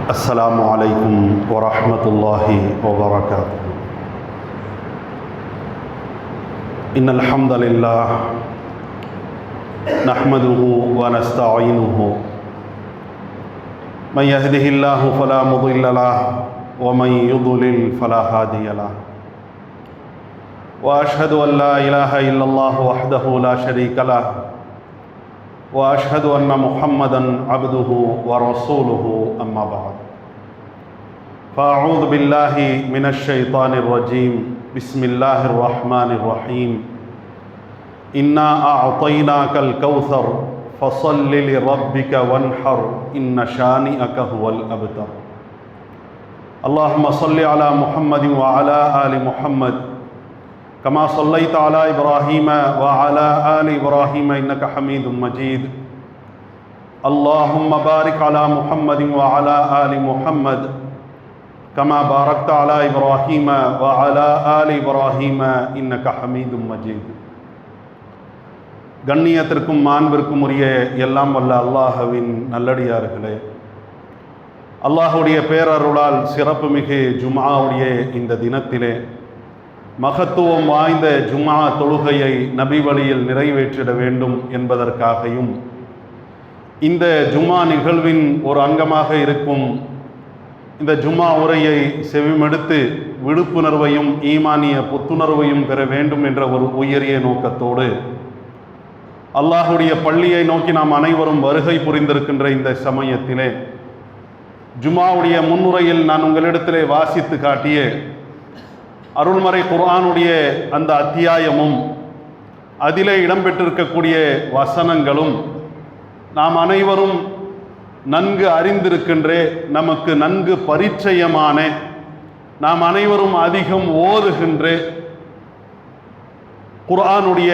السلام عليكم ورحمة الله وبركاته. إن الحمد لله نحمده ونستعينه من يهده الله فلا مضل له ومن يضلل فلا هادي له وأشهد أن لا إله إلا الله وحده لا شريك له وأشهد أن محمدًا عبده ورسوله أما بعد فأعوذ بالله من الشيطان الرجيم بسم الله الرحمن الرحيم إنا أعطيناك الكوثر فصل لربك وانحر إن شانئك هو الأبتر. اللهم صل على محمد وعلى آل محمد كما صليت على إبراهيم وعلى آل إبراهيم إنك حميد مجيد. اللهم بارك على محمد وعلى آل محمد كما باركت على إبراهيم وعلى آل إبراهيم إنك حميد مجيد. கண்ணியத்திற்கும் மாண்பிற்கும் உரிய எல்லாம் வல்ல அல்லாஹ்வின் நல்லடியார்களே, அல்லாஹ்வுடைய பேரருளால் சிறப்புமிகு ஜும்ஆவுடைய இந்த தினத்திலே மகத்துவம் வாய்ந்த ஜும்ஆ தொழுகையை நபி வழியில் நிறைவேற்றிட வேண்டும் என்பதற்காகவும் இந்த ஜும்ஆ நிகழ்வின் ஒரு அங்கமாக இருக்கும் இந்த ஜும்ஆ உரையை செவிமடுத்து விழிப்புணர்வையும் ஈமானிய புத்துணர்வையும் பெற வேண்டும் என்ற ஒரு உயரிய நோக்கத்தோடு அல்லாஹ்வுடைய பள்ளியை நோக்கி நாம் அனைவரும் வருகை புரிந்திருக்கின்ற இந்த சமயத்திலே ஜும்ஆவுடைய முன்னுரையில் நான் உங்களிடத்திலே வாசித்து காட்டிய அருள்மறை குர்ஆனுடைய அந்த அத்தியாயமும் அதிலே இடம்பெற்றிருக்கக்கூடிய வசனங்களும் நாம் அனைவரும் நன்கு அறிந்திருக்கின்ற, நமக்கு நன்கு பரிச்சயமான, நாம் அனைவரும் அதிகம் ஓதுகின்ற குர்ஆனுடைய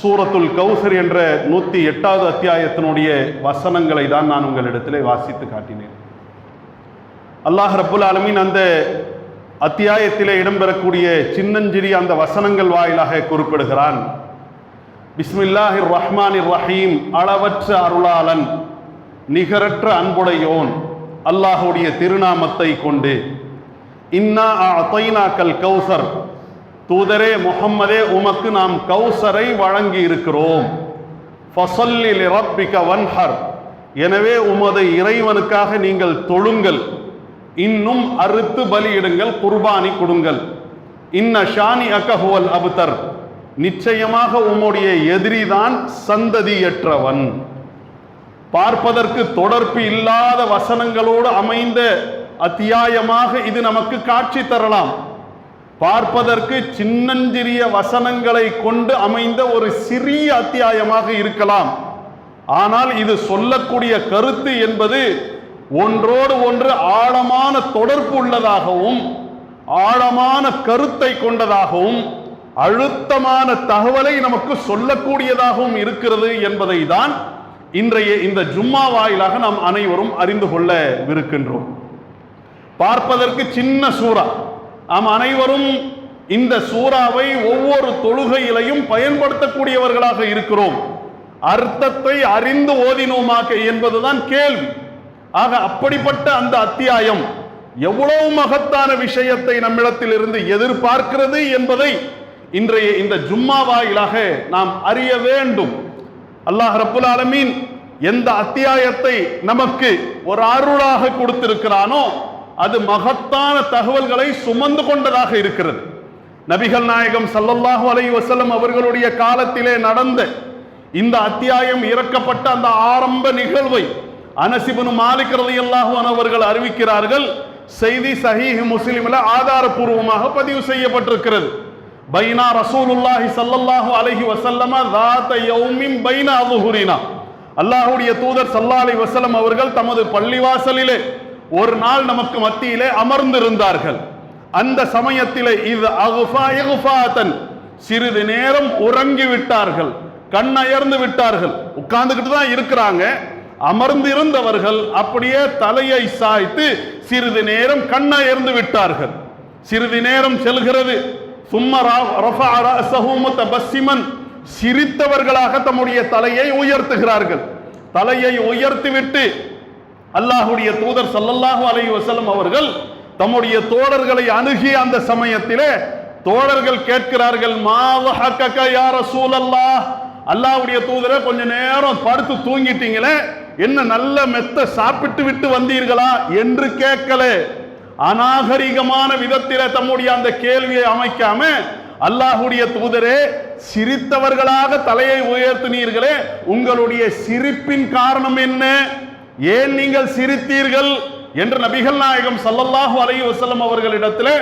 சூரத்துல் கௌசர் என்ற 108வது அத்தியாயத்தினுடைய வசனங்களை தான் நான் உங்களிடத்திலே வாசித்து காட்டினேன். அல்லாஹ் ரப்புல் ஆலமீன் அந்த அத்தியாயத்திலே இடம்பெறக்கூடிய சின்னஞ்சிறிய அந்த வசனங்கள் வாயிலாக குறிப்பிடுகிறான். பிஸ்மில்லாஹிர் ரஹ்மானிர் ரஹீம், அளவற்ற அருளாளன் நிகரற்ற அன்புடையோன் அல்லாஹ்வுடைய திருநாமத்தை கொண்டு. இன்னா அஅதைனாக்கல் கௌசர், தூதரே முஹம்மதே உமக்கு நாம் கௌசரை வழங்கி இருக்கிறோம். ஃபஸல்லி லிரப்பிக வன்ஹர், எனவே உமது இறைவனுக்காக நீங்கள் தொழுங்கள், இன்னும் அறுத்து பலியிடுங்கள், குர்பானி கொடுங்கள். இன்ன ஷானிஅக ஹுவல் அப்தர், நிச்சயமாக உம்முடைய எதிரிதான் சந்ததியற்றவன். பார்ப்பதற்கு தொடர்பு இல்லாத வசனங்களோடு அமைந்த அத்தியாயமாக இது நமக்கு காட்சி தரலாம். பார்ப்பதற்கு சின்னஞ்சிறிய வசனங்களை கொண்டு அமைந்த ஒரு சிறிய அத்தியாயமாக இருக்கலாம். ஆனால் இது சொல்லக்கூடிய கருத்து என்பது ஒன்றோடு ஒன்று ஆழமான தொடர்பு உள்ளதாகவும் ஆழமான கருத்தை கொண்டதாகவும் அழுத்தமான தகவலை நமக்கு சொல்லக்கூடியதாகவும் இருக்கிறது என்பதை தான் இன்றைய இந்த ஜும்மா வாயிலாக நாம் அனைவரும் அறிந்து கொள்ளவிருக்கின்றோம். பார்ப்பதற்கு சின்ன சூரா, நாம் அனைவரும் இந்த சூறாவை ஒவ்வொரு தொழுகையிலையும் பயன்படுத்தக்கூடியவர்களாக இருக்கிறோம். அர்த்தத்தை அறிந்து ஓதினோமாக என்பதுதான் கேள்வி. ஆக அப்படிப்பட்ட அந்த அத்தியாயம் எவ்வளவு மகத்தான விஷயத்தை நம்மிடத்தில் இருந்து எதிர்பார்க்கிறது என்பதை இன்றைய இந்த ஜும்மா வாயிலாக நாம் அறிய வேண்டும். அல்லாஹ் ரப்புல் ஆலமீன் எந்த அத்தியாயத்தை நமக்கு ஒரு அருளாக கொடுத்திருக்கிறானோ அது மகத்தான தகவல்களை சுமந்து கொண்டதாக இருக்கிறது. நபிகள் நாயகம் ஸல்லல்லாஹு அலைஹி வஸல்லம் அவர்களுடைய காலத்திலே நடந்த இந்த அத்தியாயம் இறக்கப்பட்ட அந்த ஆரம்ப நிகழ்வை அனஸ் இப்னு மாலிக் ரலியல்லாஹு அன்ஹு அவர்கள் அறிவிக்கிறார்கள். செய்தி சஹீஹ் முஸ்லிம்ல ஆதாரபூர்வமாக பதிவு செய்யப்பட்டிருக்கிறது. பைனா ரசூலுல்லாஹி ஸல்லல்லாஹு அலைஹி வஸல்லம் ذات يوم بين ظهورنا, அல்லாஹ்வுடைய தூதர் ஸல்லல்லாஹு அலைஹி வஸல்லம் அவர்கள் தமது பள்ளிவாசலிலே ஒரு நாள் நமக்கு மத்தியிலே அமர்ந்திருந்தார்கள். அந்த சமயத்திலே இது அஃபா இஃபாதன், சிறிது நேரம் உறங்கி விட்டார்கள், கண்ணயர்ந்து விட்டார்கள். உட்கார்ந்துகிட்டு தான் இருக்கிறாங்க, அமர்ந்திருந்தவர்கள் அப்படியே தலையை சாய்த்து சிறிது நேரம் கண்ணயர்ந்து விட்டார்கள். சிறிது நேரம் செல்கிறது. சும்ம ரஃபஅ ரஅஸஹு முதபஸ்ஸிமன், சிரித்தவர்களாக தம்முடைய தலையை உயர்த்துகிறார்கள். தலையை உயர்த்திவிட்டு அல்லாஹ்வுடைய தூதர் ஸல்லல்லாஹு அலைஹி வஸல்லம் அவர்கள் தம்முடைய தோழர்களை அணுகிய அந்த சமயத்திலே தோழர்கள் கேட்கிறார்கள், மா வஹக்கக யா ரசூலல்லாஹ், அல்லாஹ்வுடைய தூதரே கொஞ்ச நேரம் படுத்து தூங்கிட்டீங்களே, என்ன நல்ல மெத்த சாப்பிட்டு விட்டு வந்தீர்களா என்று கேட்கல. அநாகரிகமான விதத்திலே தம்முடைய அந்த கேள்வியை அமைக்காம, அல்லாஹ்வுடைய தூதரே சிரித்தவர்களாக தலையை உயர்த்தினீர்களே, உங்களுடைய சிரிப்பின் காரணம் என்ன, ஏன் நீங்கள் சிரித்தீர்கள் என்று நபிகள் நாயகம் ஸல்லல்லாஹு அலைஹி வஸல்லம் அவர்களிடத்திலே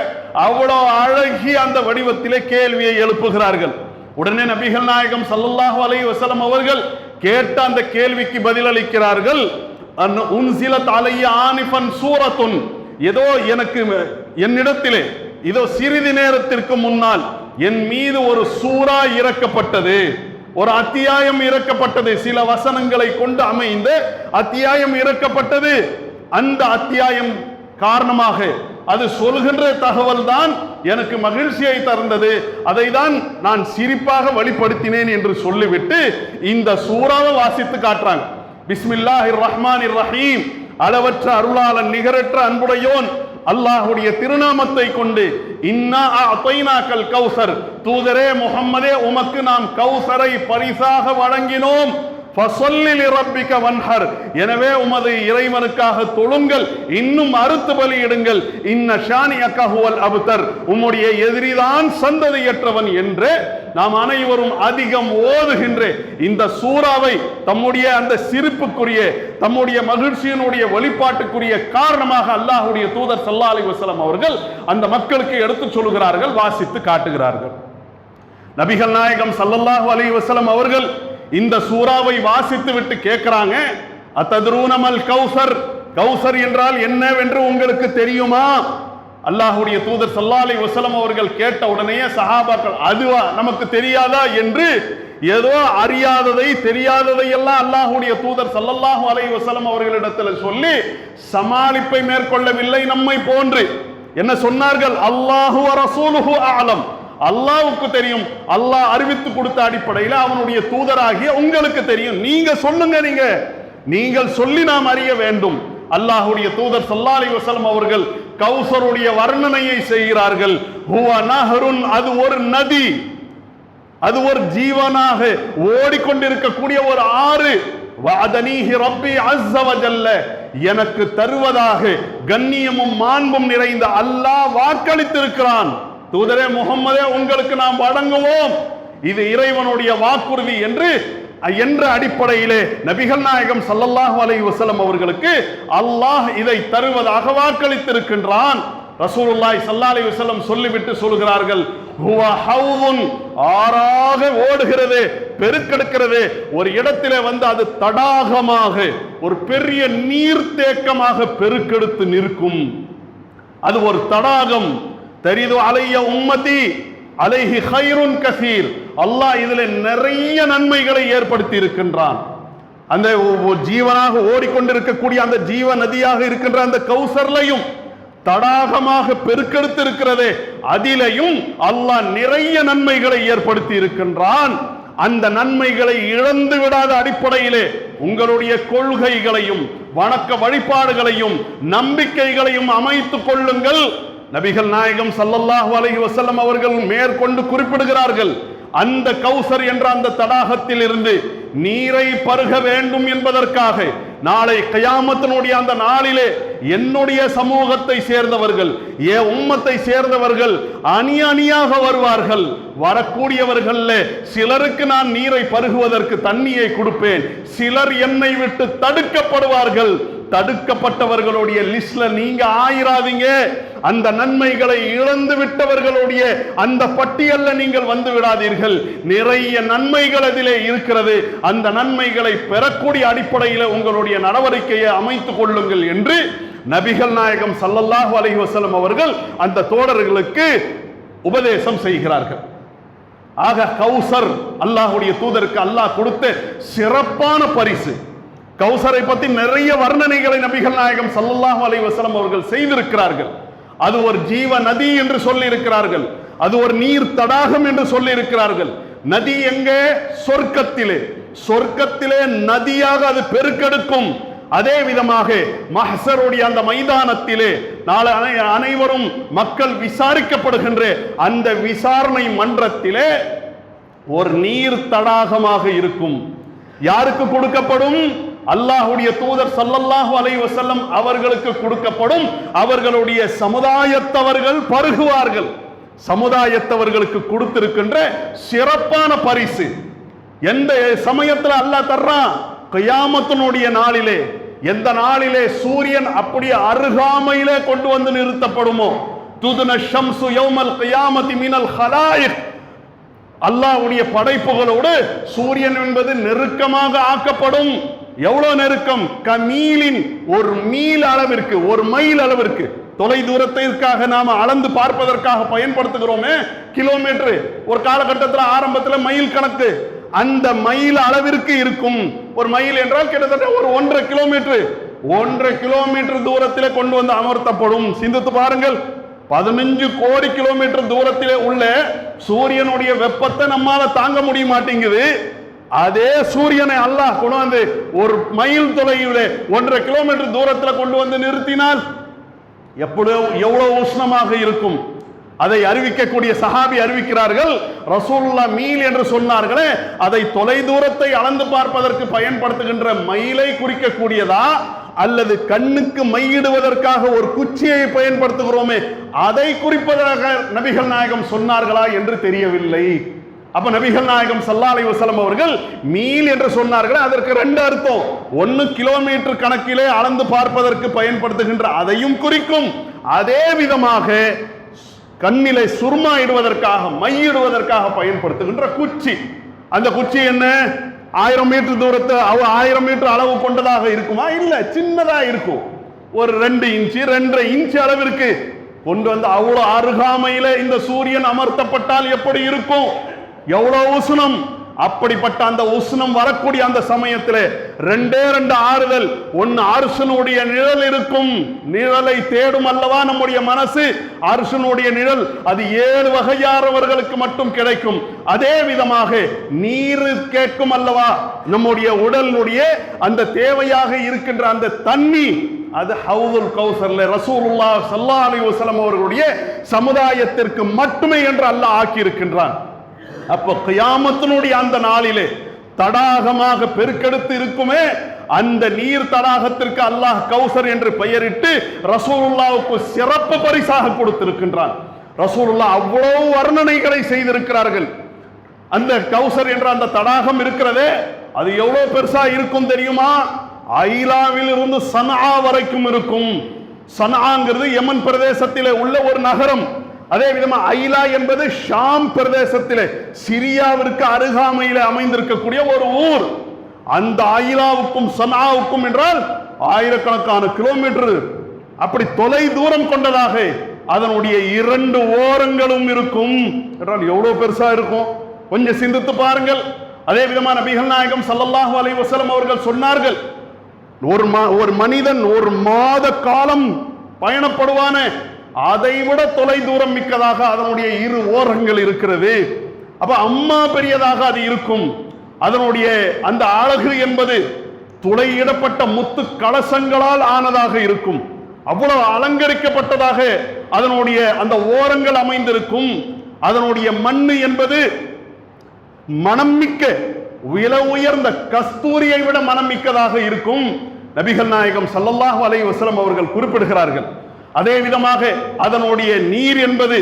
அவ்வளவு அழகிய அந்த வடிவத்திலே கேள்வியை எழுப்புகிறார்கள். உடனே நபிகள் நாயகம் ஸல்லல்லாஹு அலைஹி வஸல்லம் அவர்கள் கேட்ட அந்த கேள்விக்கு பதிலளிக்கிறார்கள். உன்சிலத் அலைய ஆனிஃபன் சூரத்துன், ஏதோ எனக்கு என்னிடத்திலே இதோ சிறிது நேரத்திற்கு முன்னால் என் மீது ஒரு சூரா இறக்கப்பட்டது, ஒரு அத்தியாயம் இறக்கப்பட்டது, சில வசனங்களை கொண்டு அமைந்த அத்தியாயம் இறக்கப்பட்டது. அந்த அத்தியாயம் காரணமாக அது சொல்கின்ற தகவல் தான் எனக்கு மகிழ்ச்சியை தந்தது, அதை தான் நான் சிரிப்பாக வெளிப்படுத்தினேன் என்று சொல்லிவிட்டு இந்த சூறாவை வாசித்து காட்டுறாங்க. பிஸ்மில்லாஹிர் ரஹ்மானிர் ரஹீம், அளவற்ற அருளாளன் நிகரற்ற அன்புடையோன் அல்லாஹ்வுடைய திருநாமத்தை கொண்டு, இன்னா அஅதைனாக்கல் கௌசர், தூதரே முஹம்மதே உமக்கு நாம் கௌசரை பரிசாக வழங்கினோம். ஃபஸல்லி லிரப்பிக வன்ஹர், எனவே உமது இறைவனுக்காக தொழுங்கள், இன்னும் அறுத்து பலியிடுங்கள். இன்ன ஷானியக ஹுவல் அப்தர், உம்முடைய எதிரிதான் சந்ததியற்றவன் என்று நாம் அனைவரும் அதிகம் ஓதுகின்ற இந்த சூறாவை தம்முடைய அந்த சிரிப்புக்குரிய தம்முடைய மகிழ்ச்சியினுடைய வெளிப்பாட்டுக்குரிய காரணமாக அல்லாஹ்வுடைய தூதர் ஸல்லல்லாஹு அலைஹி வஸல்லம் அவர்கள் அந்த மக்களுக்கு எடுத்து சொல்கிறார்கள், வாசித்து காட்டுகிறார்கள். நபிகள் நாயகம் ஸல்லல்லாஹு அலைஹி வஸல்லம் அவர்கள் இந்த சூறாவை வாசித்து விட்டு கேட்கிறாங்க, அத்தத்ரூனமல் கௌசர், கௌசர் என்றால் என்னவென்று உங்களுக்கு தெரியுமா? அல்லாஹ்வுடைய தூதர் ஸல்லல்லாஹு அலைஹி வஸல்லம் அவர்கள் கேட்ட உடனே சஹாபாக்கள், அதுவா நமக்கு தெரியாதா என்று ஏதோ அறியாததை தெரியாததை எல்லாம் அல்லாஹ்வுடைய தூதர் ஸல்லல்லாஹு அலைஹி வஸல்லம் அவர்களிடத்தில் சொல்லி சமாளிப்பை மேற்கொள்ளவில்லை. நம்மை போன்று என்ன சொன்னார்கள்? அல்லாஹு வ ரசூலுஹு அஅலம், அல்லாஹ்வுக்கு தெரியும், அல்லாஹ் அறிவித்து கொடுத்த அடிப்படையில் அவனுடைய தூதராகிய உங்களுக்கு தெரியும், நீங்க சொல்லுங்க, நீங்கள் சொல்லி நாம் அறிய வேண்டும். அல்லாஹ்வுடைய தூதர் ஸல்லல்லாஹு அலைஹி வஸல்லம் அவர்கள் கௌசருடைய வர்ணனையை செய்கிறார்கள். ஹுவ நஹருன், அது ஒரு நதி, அது ஒரு ஜீவனாக ஓடிக்கொண்டிருக்கக்கூடிய ஒரு ஆறு. வஅதனீஹி ரப்பி அஸ்ஸ வஜல்ல, எனக்கு தருவதாக கண்ணியமும் மாண்பும் நிறைந்த அல்லாஹ் வாக்களித்திருக்கிறான். தூதரே முஹம்மதே உங்களுக்கு நாம் வழங்குவோம், இது இறைவனுடைய வாக்குறுதி என்ற அடிப்படையிலே நபிகள் நாயகம் ஸல்லல்லாஹு அலைஹி வஸல்லம் அவர்களுக்கு அல்லாஹ் இதை தருவதாக வாக்களித்திருக்கின்றான். ரசூலுல்லாஹி ஸல்லல்லாஹு அலைஹி வஸல்லம் சொல்லிவிட்டு சொல்கிறார்கள், ஹுவ ஹவ்வுன், ஆறாக ஓடுகிறது, பெருக்கெடுக்கிறது. ஒரு இடத்திலே வந்து அது தடாகமாக ஒரு பெரிய நீர்த்தேக்கமாக பெருக்கெடுத்து நிற்கும். அது ஒரு தடாகம். தரிது அலைய உம்மதி அலைஹி கைருன் கசீர், அல்லாஹ் இதில் நிறைய நன்மைகளை ஏற்படுத்தி இருக்கின்றான். அந்த ஜீவனாக ஓடிக்கொண்டிருக்கக்கூடிய அந்த ஜீவ நதியாக இருக்கின்ற அந்த கௌசர்லையும் தடாகமாக பெருக்கெடுத்து இருக்கிறதே, அதிலையும் அல்லாஹ் நிறைய நன்மைகளை ஏற்படுத்தி இருக்கின்றான். அந்த நன்மைகளை இழந்து விடாத அடிப்படையிலே உங்களுடைய கொள்கைகளையும் வணக்க வழிபாடுகளையும் நம்பிக்கைகளையும் அமைத்துக் கொள்ளுங்கள். நபிகள் நாயகம் ஸல்லல்லாஹு அலைஹி வஸல்லம் அவர்கள் மேற்கொண்டு குறிப்பிடுகிறார்கள், அந்த கௌசர் என்ற அந்த தடாகத்தில் இருந்து நீரை பருக வேண்டும் என்பதற்காக நாளை கியாமத்தினுடைய அந்த நாளிலே என்னுடைய சமூகத்தை சேர்ந்தவர்கள், உம்மத்தை சேர்ந்தவர்கள் அணி அணியாக வருவார்கள். வரக்கூடியவர்கள் சிலருக்கு நான் நீரை பருகுவதற்கு தண்ணியை கொடுப்பேன், சிலர் என்னை விட்டு தடுக்கப்படுவார்கள். தடுக்கப்பட்டவர்களுடைய லிஸ்ட்ல நீங்க ஆயிராதீங்க. அந்த நன்மைகளை இழந்து விட்டவர்களுடைய அந்த பட்டியல்ல நீங்கள் வந்து விடாதீர்கள். நிறைய நன்மைகள் அதிலே இருக்கிறது. அந்த நன்மைகளை பெறக்கூடிய அடிப்படையில் உங்களுடைய நடவடிக்கையை அமைத்துக் கொள்ளுங்கள் என்று நபிகள் நாயகம் ஸல்லல்லாஹு அலைஹி வஸல்லம் அவர்கள் அந்த தோழர்களுக்கு உபதேசம் செய்கிறார்கள். ஆக கௌசர் அல்லாஹ்வுடைய தூதருக்கு அல்லாஹ் கொடுத்த சிறப்பான பரிசு. கௌசரை பற்றி நிறைய வர்ணனைகளை நபிகள் நாயகம் ஸல்லல்லாஹு அலைஹி வஸல்லம் அவர்கள் செய்திருக்கிறார்கள். அது ஒரு ஜீவ நதி என்று சொல்லி இருக்கிறார்கள், அது ஒரு நீர் தடாகம் என்று சொல்லி இருக்கிறார்கள். நதி எங்கே? சொர்க்கத்திலே. சொர்க்கத்திலே நதியாக அது பெருக்கெடுக்கும். அதே விதமாக மஹ்ஸருடைய அந்த மைதானத்திலே நாளை அனைவரும் மக்கள் விசாரிக்கப்படுகின்ற அந்த விசாரணை மன்றத்திலே ஒரு நீர் தடாகமாக இருக்கும். யாருக்கு கொடுக்கப்படும்? அல்லாஹ்வுடைய தூதர் ஸல்லல்லாஹு அலைஹி வஸல்லம் அவர்களுக்கு கொடுக்கப்படும். அவர்களுடைய சமுதாயத்தவர்கள் பருகுவார்கள். சமுதாயத்தவர்களுக்கு கொடுத்திருக்கின்ற சிறப்பான பரிசு. எந்த சமயத்தில் அல்லாஹ் தர்றான்? கியாமத்தினுடைய நாளிலே. எந்த நாளிலே சூரியன் அப்படியே அருகாமையிலே கொண்டு வந்து நிறுத்தப்படுமோ, துதுன ஷம்சு யௌமல் கியாமத்தி மினல் ஹலாயிக், அல்லாஹ்வுடைய படைப்புகளோடு சூரியன் என்பது நெருக்கமாக ஆக்கப்படும். எவ்வளவு நெருக்கம்? கமீலின், ஒரு மீல் அளவிற்கு, ஒரு மைல் அளவிற்கு. தொலை தூரத்திற்காக நாம அளந்து பார்ப்பதற்காக பயன்படுத்துகிறோமே கிலோமீட்டர், ஒரு காலகட்டத்தில் ஆரம்பத்தில் மைல் கணக்கு, அந்த மைல் அளவிற்கு இருக்கும். ஒரு மைல் என்றால் கிட்டத்தட்ட ஒரு 1.5 கிலோமீட்டர், 1.5 கிலோமீட்டர் தூரத்தில் கொண்டு வந்து அமர்த்தப்படும். சிந்தித்து பாருங்கள், 15 கோடி கிலோமீட்டர் தூரத்திலே உள்ள சூரியனுடைய வெப்பத்தை நம்மால தாங்க முடிய மாட்டேங்குது. அதே சூரியனை அல்லாஹ் கொண்டு வந்து ஒரு மைல் தொலைவில் 1.5 கிலோமீட்டர் தூரத்தில் கொண்டு வந்து நிறுத்தினால் எவ்வளவு உஷ்ணமாக இருக்கும்? அதை அறிவிக்கக்கூடிய சஹாபி அறிவிக்கிறார்கள், ரசூலுல்லாஹ் மீல் என்று சொன்னார்களே, அதை தொலை தூரத்தை அளந்து பார்ப்பதற்கு பயன்படுத்துகின்ற மைலை குறிக்கக்கூடியதா, அல்லது கண்ணுக்கு மையிடுவதற்காக ஒரு குச்சியை பயன்படுத்துகிறோமே அதை குறிப்பதாக நபிகள் நாயகம் சொன்னார்களா என்று தெரியவில்லை. அப்ப நபிகள் நாயகம் ஸல்லல்லாஹு அலைஹி வஸல்லம் அவர்கள் மீல் என்று சொன்னார்கள். அதற்கு 2 அர்த்தம். 1 கிலோமீட்டர் கணக்கிலே அளந்து பார்ப்பதற்கு பயன்படுத்துகின்ற அதையும் குறிக்கும். அதே விதமாக கண்ணிலே சுர்மா இடுவதற்காக, மையிடுவதற்காக பயன்படுத்துகின்ற குச்சி. அந்த குச்சி என்ன? 1000 மீட்டர் தூரத்தை 1000 மீட்டர் அளவு கொண்டதாக இருக்குமா? இல்ல, சின்னதா இருக்கும். ஒரு 2 இன்ச்சு 2.5 இன்ச்சு அளவிற்கு கொண்டு வந்து அவ்வளவு அருகாமையில இந்த சூரியன் அமர்த்தப்பட்டால் எப்படி இருக்கும்? எவ்வளவு உஷ்ணம்! அப்படிப்பட்ட அந்த உஷ்ணம் வரக்கூடிய அந்த சமயத்தில் 2 ஆறுதல். ஒன்னு அர்ஷனுடைய நிழல் இருக்கும். நிழலை தேடும் அல்லவா நம்முடைய மனசு. அர்ஷனுடைய நிழல் அது 7 வகையானவர்களுக்கு மட்டும் கிடைக்கும். அதே விதமாக நீர் கேட்கும் அல்லவா நம்முடைய உடலுடைய அந்த தேவையாக இருக்கின்ற அந்த தண்ணி, அது ஹவுதுல் கௌசர்ல ரசூலுல்லாஹ் ஸல்லல்லாஹு அலைஹி வஸல்லம் அவர்களுடைய சமுதாயத்திற்கு மட்டுமே என்று அல்லாஹ் ஆக்கி இருக்கின்றான். அப்ப கியாமத்தினுடைய அந்த நாளிலே தடாகமாக பெருக்கெடுத்து இருக்குமே, அந்த நீர் தடாகத்திற்கு அல்லாஹ் கௌசர் என்று பெயரிட்டு ரசூலுல்லாஹ்வுக்கு சிறப்பு பரிசாக கொடுத்திருக்கின்றான். ரசூலுல்லாஹ் அவ்வளவு வர்ணனைகளை செய்திருக்கிறார்கள். அந்த கௌசர் என்ற அந்த தடாகம் இருக்கிறதே, அது எவ்வளவு பெருசா இருக்கும் தெரியுமா? ஐலாவில் இருந்து சனஆ வரைக்கும் இருக்கும். சனஆங்கிறது யமன் பிரதேசத்திலே உள்ள ஒரு நகரம். அதே விதமா ஐலா என்பது ஷாம் பிரதேசத்திலே சிரியாவிற்கு அருகாமையிலே அமைந்திருக்கக்கூடிய ஒரு ஊர். அந்த ஐலாவுக்கும் சனஆவுக்கும் என்றால் ஆயிரக்கணக்கான கிலோமீட்டர், அப்படி தொலை தூரம் கொண்டதாக அதனுடைய 2 ஓரங்களும் இருக்கும் என்றால் எவ்வளவு பெருசா இருக்கும்? கொஞ்சம் சிந்தித்து பாருங்கள். அதே விதமான நபிகள் நாயகம் ஸல்லல்லாஹு அலைஹி வஸல்லம் அவர்கள் சொன்னார்கள், ஒரு மனிதன் ஒரு மாத காலம் பயணப்படுவான, அதைவிட தொலை தூரம் மிக்கதாக அதனுடைய 2 ஓரங்கள் இருக்கிறது. அப்ப அம்மா பெரியதாக அது இருக்கும். அதனுடைய அந்த அழகு என்பது துளையிடப்பட்ட முத்து கலசங்களால் ஆனதாக இருக்கும். அவ்வளவு அலங்கரிக்கப்பட்டதாக அதனுடைய அந்த ஓரங்கள் அமைந்திருக்கும். அதனுடைய மண்ணு என்பது மனம் மிக்க விலை உயர்ந்த கஸ்தூரியை விட மனம் மிக்கதாக இருக்கும். நபிகள் நாயகம் ஸல்லல்லாஹு அலைஹி வஸல்லம் அவர்கள் குறிப்பிடுகிறார்கள். அதே விதமாக அதனுடைய நீர் என்பது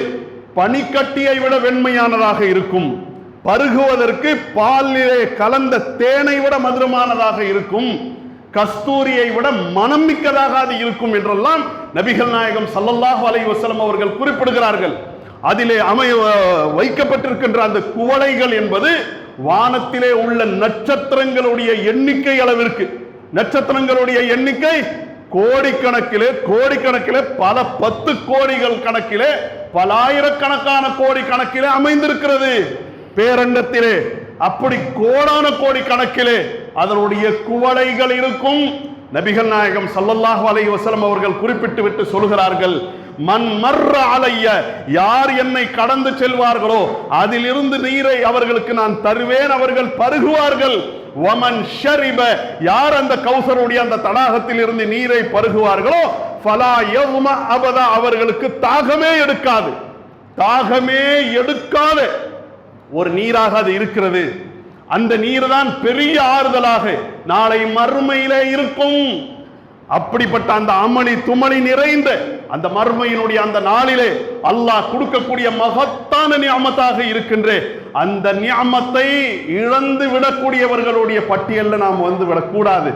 பனிக்கட்டியை விட வெண்மையானதாக இருக்கும். பருகுவதற்கு பாலிலே கலந்த தேனை விட மதுரமானதாக இருக்கும். கஸ்தூரியை விட மனம் மிக்கதாக அது இருக்கும் என்றெல்லாம் நபிகள் நாயகம் ஸல்லல்லாஹு அலைஹி வஸல்லம் அவர்கள் குறிப்பிடுகிறார்கள். அதிலே வைக்கப்பட்டிருக்கின்ற அந்த குவளைகள் என்பது வானத்திலே உள்ள நட்சத்திரங்களுடைய எண்ணிக்கை அளவிற்கு, நட்சத்திரங்களுடைய எண்ணிக்கை கோடிக்கணக்கிலே பல 10 கோடிகள் கணக்கிலே, பல ஆயிரக்கணக்கான கோடி கணக்கிலே அமைந்திருக்கிறது பேரண்டத்திலே. அப்படி கோடான கோடி கணக்கிலே அதனுடைய குவளைகள் இருக்கும். நபிகள் நாயகம் ஸல்லல்லாஹு அலைஹி வஸல்லம் அவர்கள் குறிப்பிட்டு விட்டு சொல்கிறார்கள், மன் மர்ர அலைய, யார் என்னை கடந்து செல்வார்களோ அதிலிருந்து நீரை அவர்களுக்கு நான் தருவேன், அவர்கள் பருகுவார்கள். வமன் ஷரிப, யார் அந்த கௌசருடைய அந்த தடாகத்தில் இருந்து நீரை பருகுவார்களோ ஃபலா யவ்மா அபதா, அவர்களுக்கு தாகமே எடுக்காது. தாகமே எடுக்காத ஒரு நீராக அது இருக்கிறது. அந்த நீர் தான் பெரிய ஆறுதலாக நாளை மறுமையிலே இருக்கும். அப்படிப்பட்ட அந்த அமளி துமளி நிறைந்த அந்த மறுமையினுடைய அந்த நாளிலே அல்லாஹ் கொடுக்கக்கூடிய மகத்தான நியமத்தாக இருக்கின்ற அந்த நியமத்தை இழந்து விடக்கூடியவர்களுடைய பட்டியலில் நாம் வந்து விடக்கூடாது.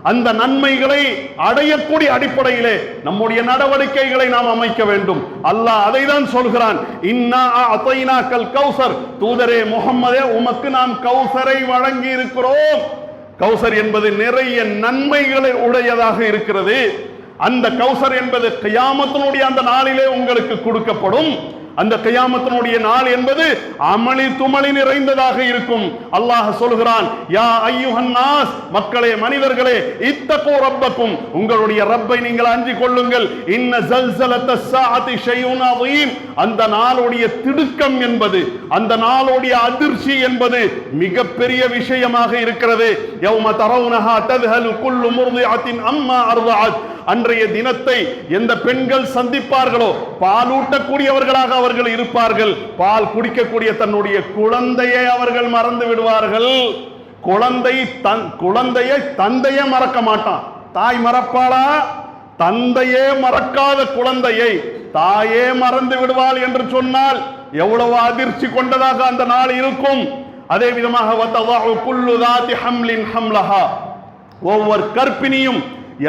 அந்த நன்மைகளை அடையக்கூடிய அடிப்படையிலே நம்முடைய நடவடிக்கைகளை நாம் அமைக்க வேண்டும். அல்லாஹ் அதை தான் சொல்கிறான், இன்னா அதைனாக்கல் கௌசர், தூதரே முஹம்மதே உமக்கு நாம் கௌசரை வழங்கி இருக்கிறோம். கௌசர் என்பது நிறைய நன்மைகளை உடையதாக இருக்கிறது. அந்த கௌசர் என்பது கியாமத்தினுடைய அந்த நாளிலே உங்களுக்கு கொடுக்கப்படும். அந்த கியாமத்தினுடைய நாள் என்பது அமளி துமளி நிறைந்ததாக இருக்கும். அல்லாஹ் சொல்கிறான், யா அய்யுஹன் நாஸ், மக்களே மனிதர்களே, இத்தகூ ரப்பக்கும், உங்களுடைய ரப்பை நீங்கள் அஞ்சிக் கொள்ளுங்கள். இன்ன ஸல்ஸலத்தஸ் ஸாஅத்தி ஷைஉன் அதீம், அந்த நாளுடைய திடுக்கம் என்பது, அந்த நாளுடைய அதிர்ச்சி என்பது மிகப்பெரிய விஷயமாக இருக்கிறது. யௌம தரவுனஹா தத்ஹலு குல்லு முர்திஅத்தின் அம்மா அர்தஅத், அன்றைய தினத்தை எந்த பெண்கள் சந்திப்பார்களோ பாலூட்டக்கூடியவர்களாக அவர்கள் இருப்பார்கள். பால் குடிக்கக்கூடிய தன்னுடைய குழந்தையை அவர்கள் மறந்து விடுவார்கள். குழந்தையை தந்தையே மறக்க மாட்டான். தாய் மறப்பாளா? தந்தையே மறக்காத குழந்தையை தாயே மறந்து விடுவாள் என்று சொன்னால் எவ்வளவு அதிர்ச்சி கொண்டதாக அந்த நாள் இருக்கும். அதே விதமாக ஒவ்வொரு கர்ப்பிணியும்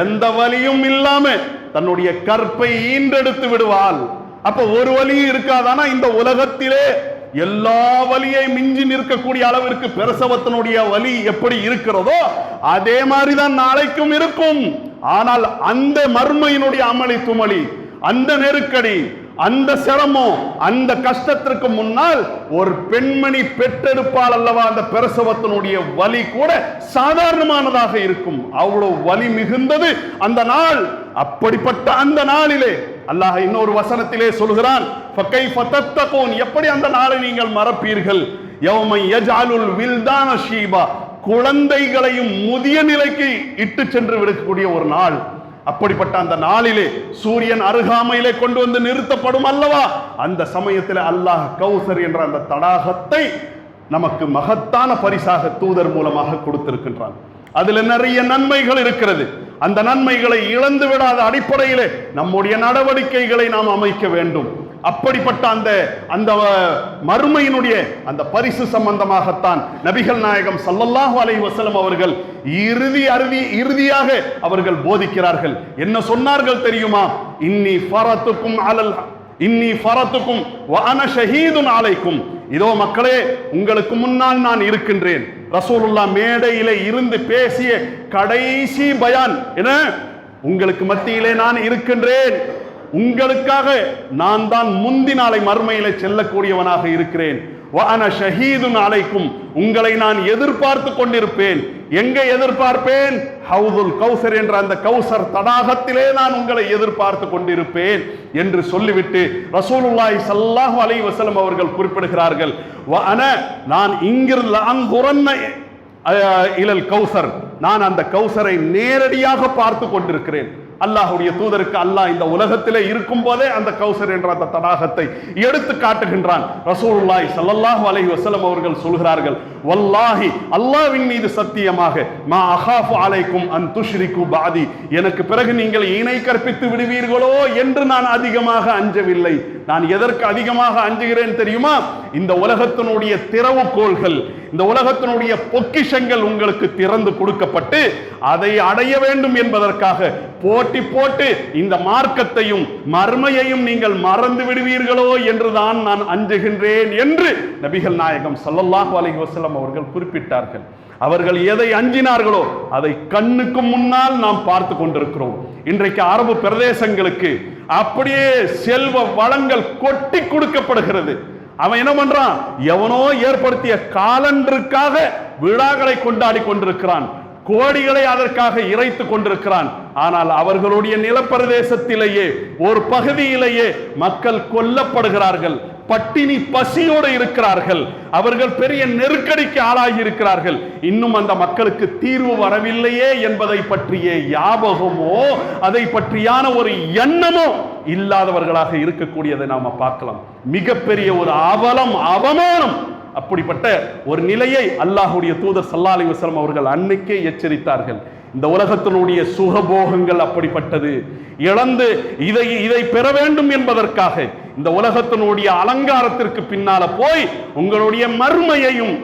எந்த வலியும் இல்லாம தன்னுடைய கற்பை ஈன்றெடுத்து விடுவாள். அப்ப ஒரு வலியும் இருக்காதானா? இந்த உலகத்திலே எல்லா வலியை மிஞ்சி நிற்கக்கூடிய அளவிற்கு பிரசவத்தினுடைய வலி எப்படி இருக்கிறதோ அதே மாதிரிதான் நாளைக்கும் இருக்கும். ஆனால் அந்த மர்மையினுடைய அமளி துமளி, அந்த நெருக்கடி, அந்த சிரமம், அந்த கஷ்டத்திற்கு முன்னால் ஒரு பெண்மணி பெற்றெடுப்பால் அல்லவா அந்த பிரசவத்தினுடைய வலி கூட சாதாரணமானதாக இருக்கும். அவ்வளவு வலி மிகுந்தது அந்த நாள். அப்படிப்பட்ட அந்த நாளிலே அல்லாஹ் இன்னொரு வசனத்திலே சொல்கிறான், ஃபகைஃப தத்தகூன், எப்படி அந்த நாளை நீங்கள் மறப்பீர்கள்? யௌம யஜ்அலுல் வில்தான ஷீபா, குழந்தைகளையும் முதிய நிலைக்கு இட்டு சென்று விடக்கூடிய ஒரு நாள். அப்படிப்பட்ட அந்த நாளிலே சூரியன் அருகாமையிலே கொண்டு வந்து நிறுத்தப்படும் அல்லவா? அந்த சமயத்தில் அல்லாஹ் கௌசர் என்ற அந்த தடாகத்தை நமக்கு மகத்தான பரிசாக தூதர் மூலமாக கொடுத்திருக்கின்றான். அதுல நிறைய நன்மைகள் இருக்கிறது. அந்த நன்மைகளை இழந்து விடாத அடிப்படையிலே நம்முடைய நடவடிக்கைகளை நாம் அமைக்க வேண்டும். அப்படிப்பட்ட அந்த அந்த மறுமையினுடைய அந்த பரிசு சம்பந்தமாகத்தான் நபிகள் நாயகம் ஸல்லல்லாஹு அலைஹி வஸல்லம் அவர்கள் இறுதியாக அவர்கள் போதிக்கிறார்கள். என்ன சொன்னார்கள் தெரியுமா? இன்னி ஃபரத்துக்கும் வ அன ஷஹீதுன் அலைக்கும், இதோ மக்களே உங்களுக்கு முன்னால் நான் இருக்கின்றேன். ரசூலுல்லாஹ் மேடையிலே இருந்து பேசிய கடைசி பயான் என்ன? உங்களுக்கு மத்தியிலே நான் இருக்கின்றேன், உங்களுக்காக நான் தான் முந்தி நாளை மறுமையிலே செல்லக்கூடியவனாக இருக்கிறேன். வ அன ஷஹீதுன் அலைக்கும், உங்களை நான் எதிர்பார்த்து கொண்டிருப்பேன். எங்கே எதிர்பார்ப்பேன்? ஹவுதுல் கௌசர் என்ற அந்த கௌசர் தடாகத்திலே நான் உங்களை எதிர்பார்த்து கொண்டிருப்பேன் என்று சொல்லிவிட்டு ரசூலுல்லாஹி ஸல்லல்லாஹு அலைஹி வஸல்லம் அவர்கள் குறிப்பிடுகிறார்கள், வ அன, நான் இங்கிருந்து அன்குரன்ன இலல் கௌசர், நான் அந்த கௌசரை நேரடியாக பார்த்து கொண்டிருக்கிறேன். அல்லாஹ்வுடைய தூதருக்கு அல்லாஹ் இந்த உலகத்திலே இருக்கும் போதே அந்த கௌசர் என்ற அந்த தடாகத்தை எடுத்து காட்டுகின்றான். ரசூலுல்லாஹி ஸல்லல்லாஹு அலைஹி வஸல்லம் அவர்கள் சொல்கிறார்கள், வல்லாஹி, அல்லாஹ்வின் மீது சத்தியமாக, மா அகாஃபு அலைக்கும் அன் துஷ்ரிகு பாதி, எனக்கு பிறகு நீங்கள் இணை கற்பித்து விடுவீர்களோ என்று நான் அதிகமாக அஞ்சவில்லை. நான் எதற்கு அதிகமாக அஞ்சுகிறேன் தெரியுமா? இந்த உலகத்தினுடைய திறவுகோள்கள், இந்த உலகத்தினுடைய பொக்கிஷங்கள் உங்களுக்கு திறந்து கொடுக்கப்பட்டு அதை அடைய வேண்டும் என்பதற்காக போட்டி போட்டு இந்த மார்க்கத்தையும் மர்மையையும் நீங்கள் மறந்து விடுவீர்களோ என்றுதான் நான் அஞ்சுகின்றேன் என்று நபிகள் நாயகம் ஸல்லல்லாஹு அலைஹி வஸல்லம் அவர்கள் குறிப்பிட்டார்கள். அவர்கள் எதை அஞ்சினார்களோ அதை கண்ணுக்கு முன்னால் நாம் பார்த்து கொண்டிருக்கிறோம். இன்றைக்கு அரபு பிரதேசங்களுக்கு அப்படியே செல்வ வளங்கள் கொட்டி கொடுக்கப்படுகிறது. அவன் என்ன பண்றான்? எவனோ ஏற்படுத்திய காலண்டருக்காக விழாக்களை கொண்டாடி கொண்டிருக்கிறான், கோடிகளை அதற்காக இறைத்து கொண்டிருக்கிறான். ஆனால் அவர்களுடைய நிலப்பிரதேசத்திலேயே ஒரு பகுதியிலேயே மக்கள் கொல்லப்படுகிறார்கள், பட்டினி பசியோடு இருக்கிறார்கள், அவர்கள் பெரிய நெருக்கடிக்கு ஆளாகி இருக்கிறார்கள், இன்னும் அந்த மக்களுக்கு தீர்வு வரவில்லையே என்பதை பற்றிய ஞாபகமோ அதை பற்றியான ஒரு எண்ணமோ இல்லாதவர்களாக இருக்கக்கூடியதை நாம பார்க்கலாம். மிகப்பெரிய ஒரு அவமானம். அப்படிப்பட்ட ஒரு நிலையை அல்லாஹ்வுடைய தூதர் ஸல்லல்லாஹு அலைஹி வஸல்லம் அவர்கள் அன்னைக்கே எச்சரித்தார்கள். இந்த உலகத்தினுடைய சுகபோகங்கள் அப்படிப்பட்டது. இழந்து இதை பெற வேண்டும் என்பதற்காக இந்த உலகத்தினுடைய அலங்காரத்திற்கு பின்னால போய் உங்களுடைய மறுமையையும்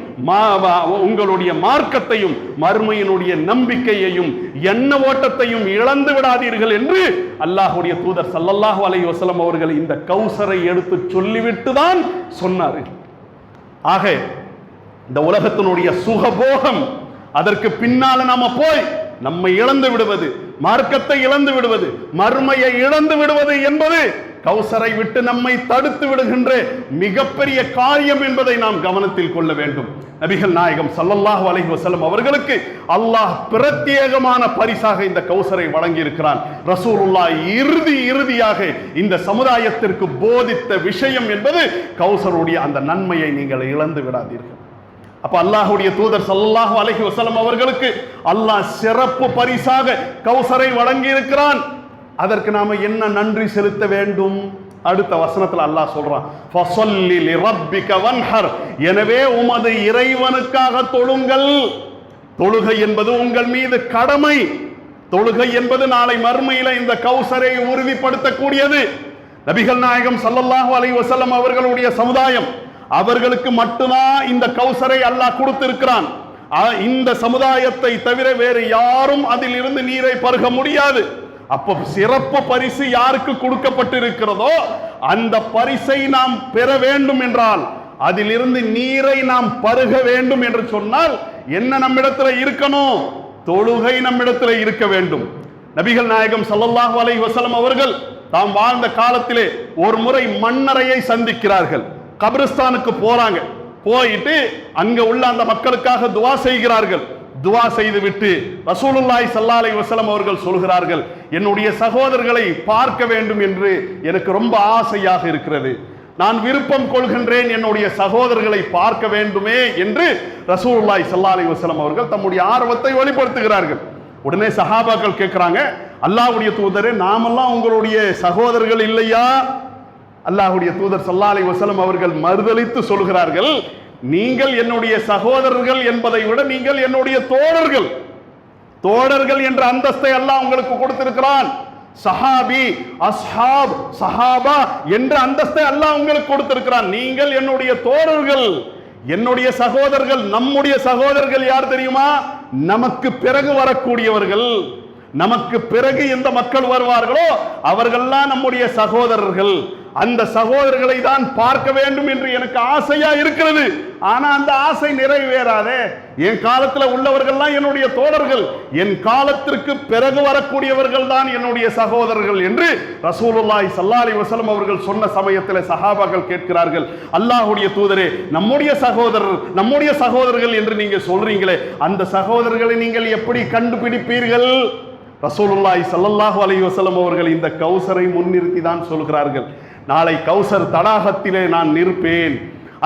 உங்களுடைய மார்க்கத்தையும் மறுமையினுடைய நம்பிக்கையையும் எண்ண ஓட்டத்தையும் இழந்து விடாதீர்கள் என்று அல்லாஹ்வுடைய தூதர் ஸல்லல்லாஹு அலைஹி வஸல்லம் அவர்கள் இந்த கௌசரை எடுத்து சொல்லிவிட்டு தான் சொன்னார்கள். ஆக இந்த உலகத்தினுடைய சுகபோகம், அதற்கு பின்னால நாம போய் நம்மை இழந்து விடுவது, மார்க்கத்தை இழந்து விடுவது, மறுமையை இழந்து விடுவது என்பது கௌசரை விட்டு நம்மை தடுத்து விடுகின்ற மிகப்பெரிய காரியம் என்பதை நாம் கவனத்தில் கொள்ள வேண்டும். நபிகள் நாயகம் ஸல்லல்லாஹு அலைஹி வஸல்லம் அவர்களுக்கு அல்லாஹ் பிரத்யேகமான பரிசாக இந்த கௌசரை வழங்கி இருக்கிறான். ரசூலுல்லாஹ் இறுதியாக இந்த சமுதாயத்திற்கு போதித்த விஷயம் என்பது கௌசருடைய அந்த நன்மையை நீங்கள் இழந்து விடாதீர்கள். அப்ப அல்லாஹ்வுடைய தூதர் ஸல்லல்லாஹு அலைஹி வஸல்லம் அவர்களுக்கு அல்லாஹ் சிறப்பு பரிசாக கௌசரை வழங்கி இருக்கிறான். அதற்கு நாம என்ன நன்றி செலுத்த வேண்டும்? அடுத்த வசனத்தில் அல்லாஹ் சொல்றான், ஃபஸல்லி லிரப்பிக வன்ஹர், எனவே உமது இறைவனுக்காக தொழுங்கள். தொழுகை என்பது உங்கள் மீது கடமை. தொழுகை என்பது நாளை மறுமையில இந்த கௌசரை உறுதிப்படுத்தக்கூடியது. நபிகள் நாயகம் ஸல்லல்லாஹு அலைஹி வஸல்லம் அவர்களுடைய சமுதாயம், அவர்களுக்கு மட்டும்தான் இந்த கௌசரை அல்லாஹ் கொடுத்திருக்கிறான். இந்த சமுதாயத்தை தவிர வேறு யாரும் அதில் இருந்து நீரை பருக முடியாது. அப்போ சிறப்பு பரிசு யாருக்கு கொடுக்கப்பட்டிருக்கிறதோ அந்த பரிசை நாம் பெற வேண்டும் என்றால், அதிலிருந்து நீரை நாம் பருக வேண்டும் என்று சொன்னால் என்ன நம்மிடத்தில் இருக்கணும்? தொழுகை நம்மிடத்தில் இருக்க வேண்டும். நபிகள் நாயகம் ஸல்லல்லாஹு அலைஹி வஸல்லம் அவர்கள் தாம் வாழ்ந்த காலத்திலே ஒரு முறை மன்னரையை சந்திக்கிறார்கள். கபிரிஸ்தானுக்கு போறாங்க. போயிட்டு அங்க உள்ள அந்த மக்களுக்காக துவா செய்கிறார்கள். துவா செய்துவிட்டு ரசூலுல்லாஹி ஸல்லல்லாஹு அலைஹி வஸல்லம் அவர்கள் சொல்கிறார்கள், என்னுடைய சகோதரர்களை பார்க்க வேண்டும் என்று எனக்கு ரொம்ப ஆசையாக இருக்கிறது, நான் விருப்பம் கொள்கின்றேன், என்னுடைய சகோதரர்களை பார்க்க வேண்டுமே என்று ரசூலுல்லாஹி ஸல்லல்லாஹு அலைஹி வஸல்லம் அவர்கள் தம்முடைய ஆர்வத்தை வெளிப்படுத்துகிறார்கள். உடனே சஹாபாக்கள் கேட்கிறாங்க, அல்லாஹ்வுடைய தூதரே, நாமெல்லாம் உங்களுடைய சகோதரர்கள் இல்லையா? அல்லாஹ்வுடைய தூதர் ஸல்லல்லாஹு அலைஹி வஸல்லம் அவர்கள் மறுதலித்து சொல்கிறார்கள், நீங்கள் என்னுடைய சகோதரர்கள் என்பதை விட நீங்கள் என்னுடைய தோழர்கள். தோழர்கள் என்ற அந்தஸ்தை அல்லாஹ் உங்களுக்கு கொடுத்திருக்கிறான். சஹாபி, அஸ்ஹாப், சஹாபா என்ற அந்தஸ்தை அல்லாஹ் உங்களுக்கு கொடுத்திருக்கிறான். நீங்கள் என்னுடைய தோழர்கள், என்னுடைய சகோதரர்கள். நம்முடைய சகோதரர்கள் யார் தெரியுமா? நமக்கு பிறகு வரக்கூடியவர்கள். நமக்கு பிறகு எந்த மக்கள் வருவார்களோ அவர்கள்லாம் நம்முடைய சகோதரர்கள். அந்த சகோதரர்களை தான் பார்க்க வேண்டும் என்று எனக்கு ஆசையா இருக்கிறது. ஆனா அந்த ஆசை நிறைவேறாதே. என் காலத்துல உள்ளவர்கள்லாம் என்னுடைய தோழர்கள், என் காலத்திற்கு பிறகு வரக்கூடியவர்கள் தான் என்னுடைய சகோதரர்கள் என்று ரசூலுல்லாஹி ஸல்லல்லாஹு அலைஹி வஸல்லம் அவர்கள் சொன்ன சமயத்தில் சஹாபாக்கள் கேட்கிறார்கள், அல்லாஹ்வுடைய தூதரே, நம்முடைய சகோதரர்கள் என்று நீங்க சொல்றீங்களே, அந்த சகோதரர்களை நீங்கள் எப்படி கண்டுபிடிப்பீர்கள்? ரசூலுல்லாஹி ஸல்லல்லாஹு அலைஹி வஸல்லம் அவர்கள் இந்த கௌசரை முன்னிறுத்தி தான் சொல்கிறார்கள், நாளை கௌசர் தடாகத்திலே நான் நிற்பேன்,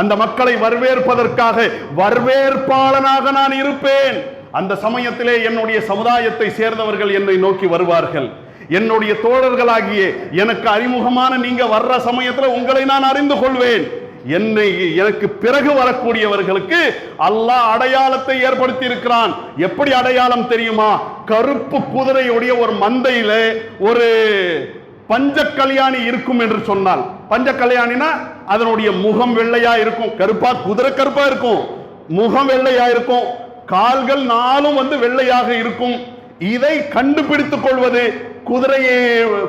அந்த மக்களை வரவேற்பதற்காக வரவேற்பாளனாக நான் இருப்பேன். அந்த சமயத்திலே என்னுடைய சமுதாயத்தை சேர்ந்தவர்கள் என்னை நோக்கி வருவார்கள். என்னுடைய தோழர்களாகிய எனக்கு அறிமுகமான நீங்க வர்ற சமயத்தில் உங்களை நான் அறிந்து கொள்வேன். எனக்கு பிறகு வரக்கூடியவர்களுக்கு அல்லாஹ் அடையாளத்தை ஏற்படுத்தி இருக்கிறான். எப்படி அடையாளம் தெரியுமா? கருப்பு குதிரையுடைய ஒரு மந்தையில ஒரு பஞ்ச கல்யாணி இருக்கும் என்று சொன்னால், பஞ்ச கல்யாணினா அதனுடைய முகம் வெள்ளையா இருக்கும், கருப்பா, குதிரை கருப்பா இருக்கும், முகம் வெள்ளையா இருக்கும், கால்கள் நாலும் வெள்ளையாக இருக்கும். இதை கண்டுபிடித்துக் கொள்வது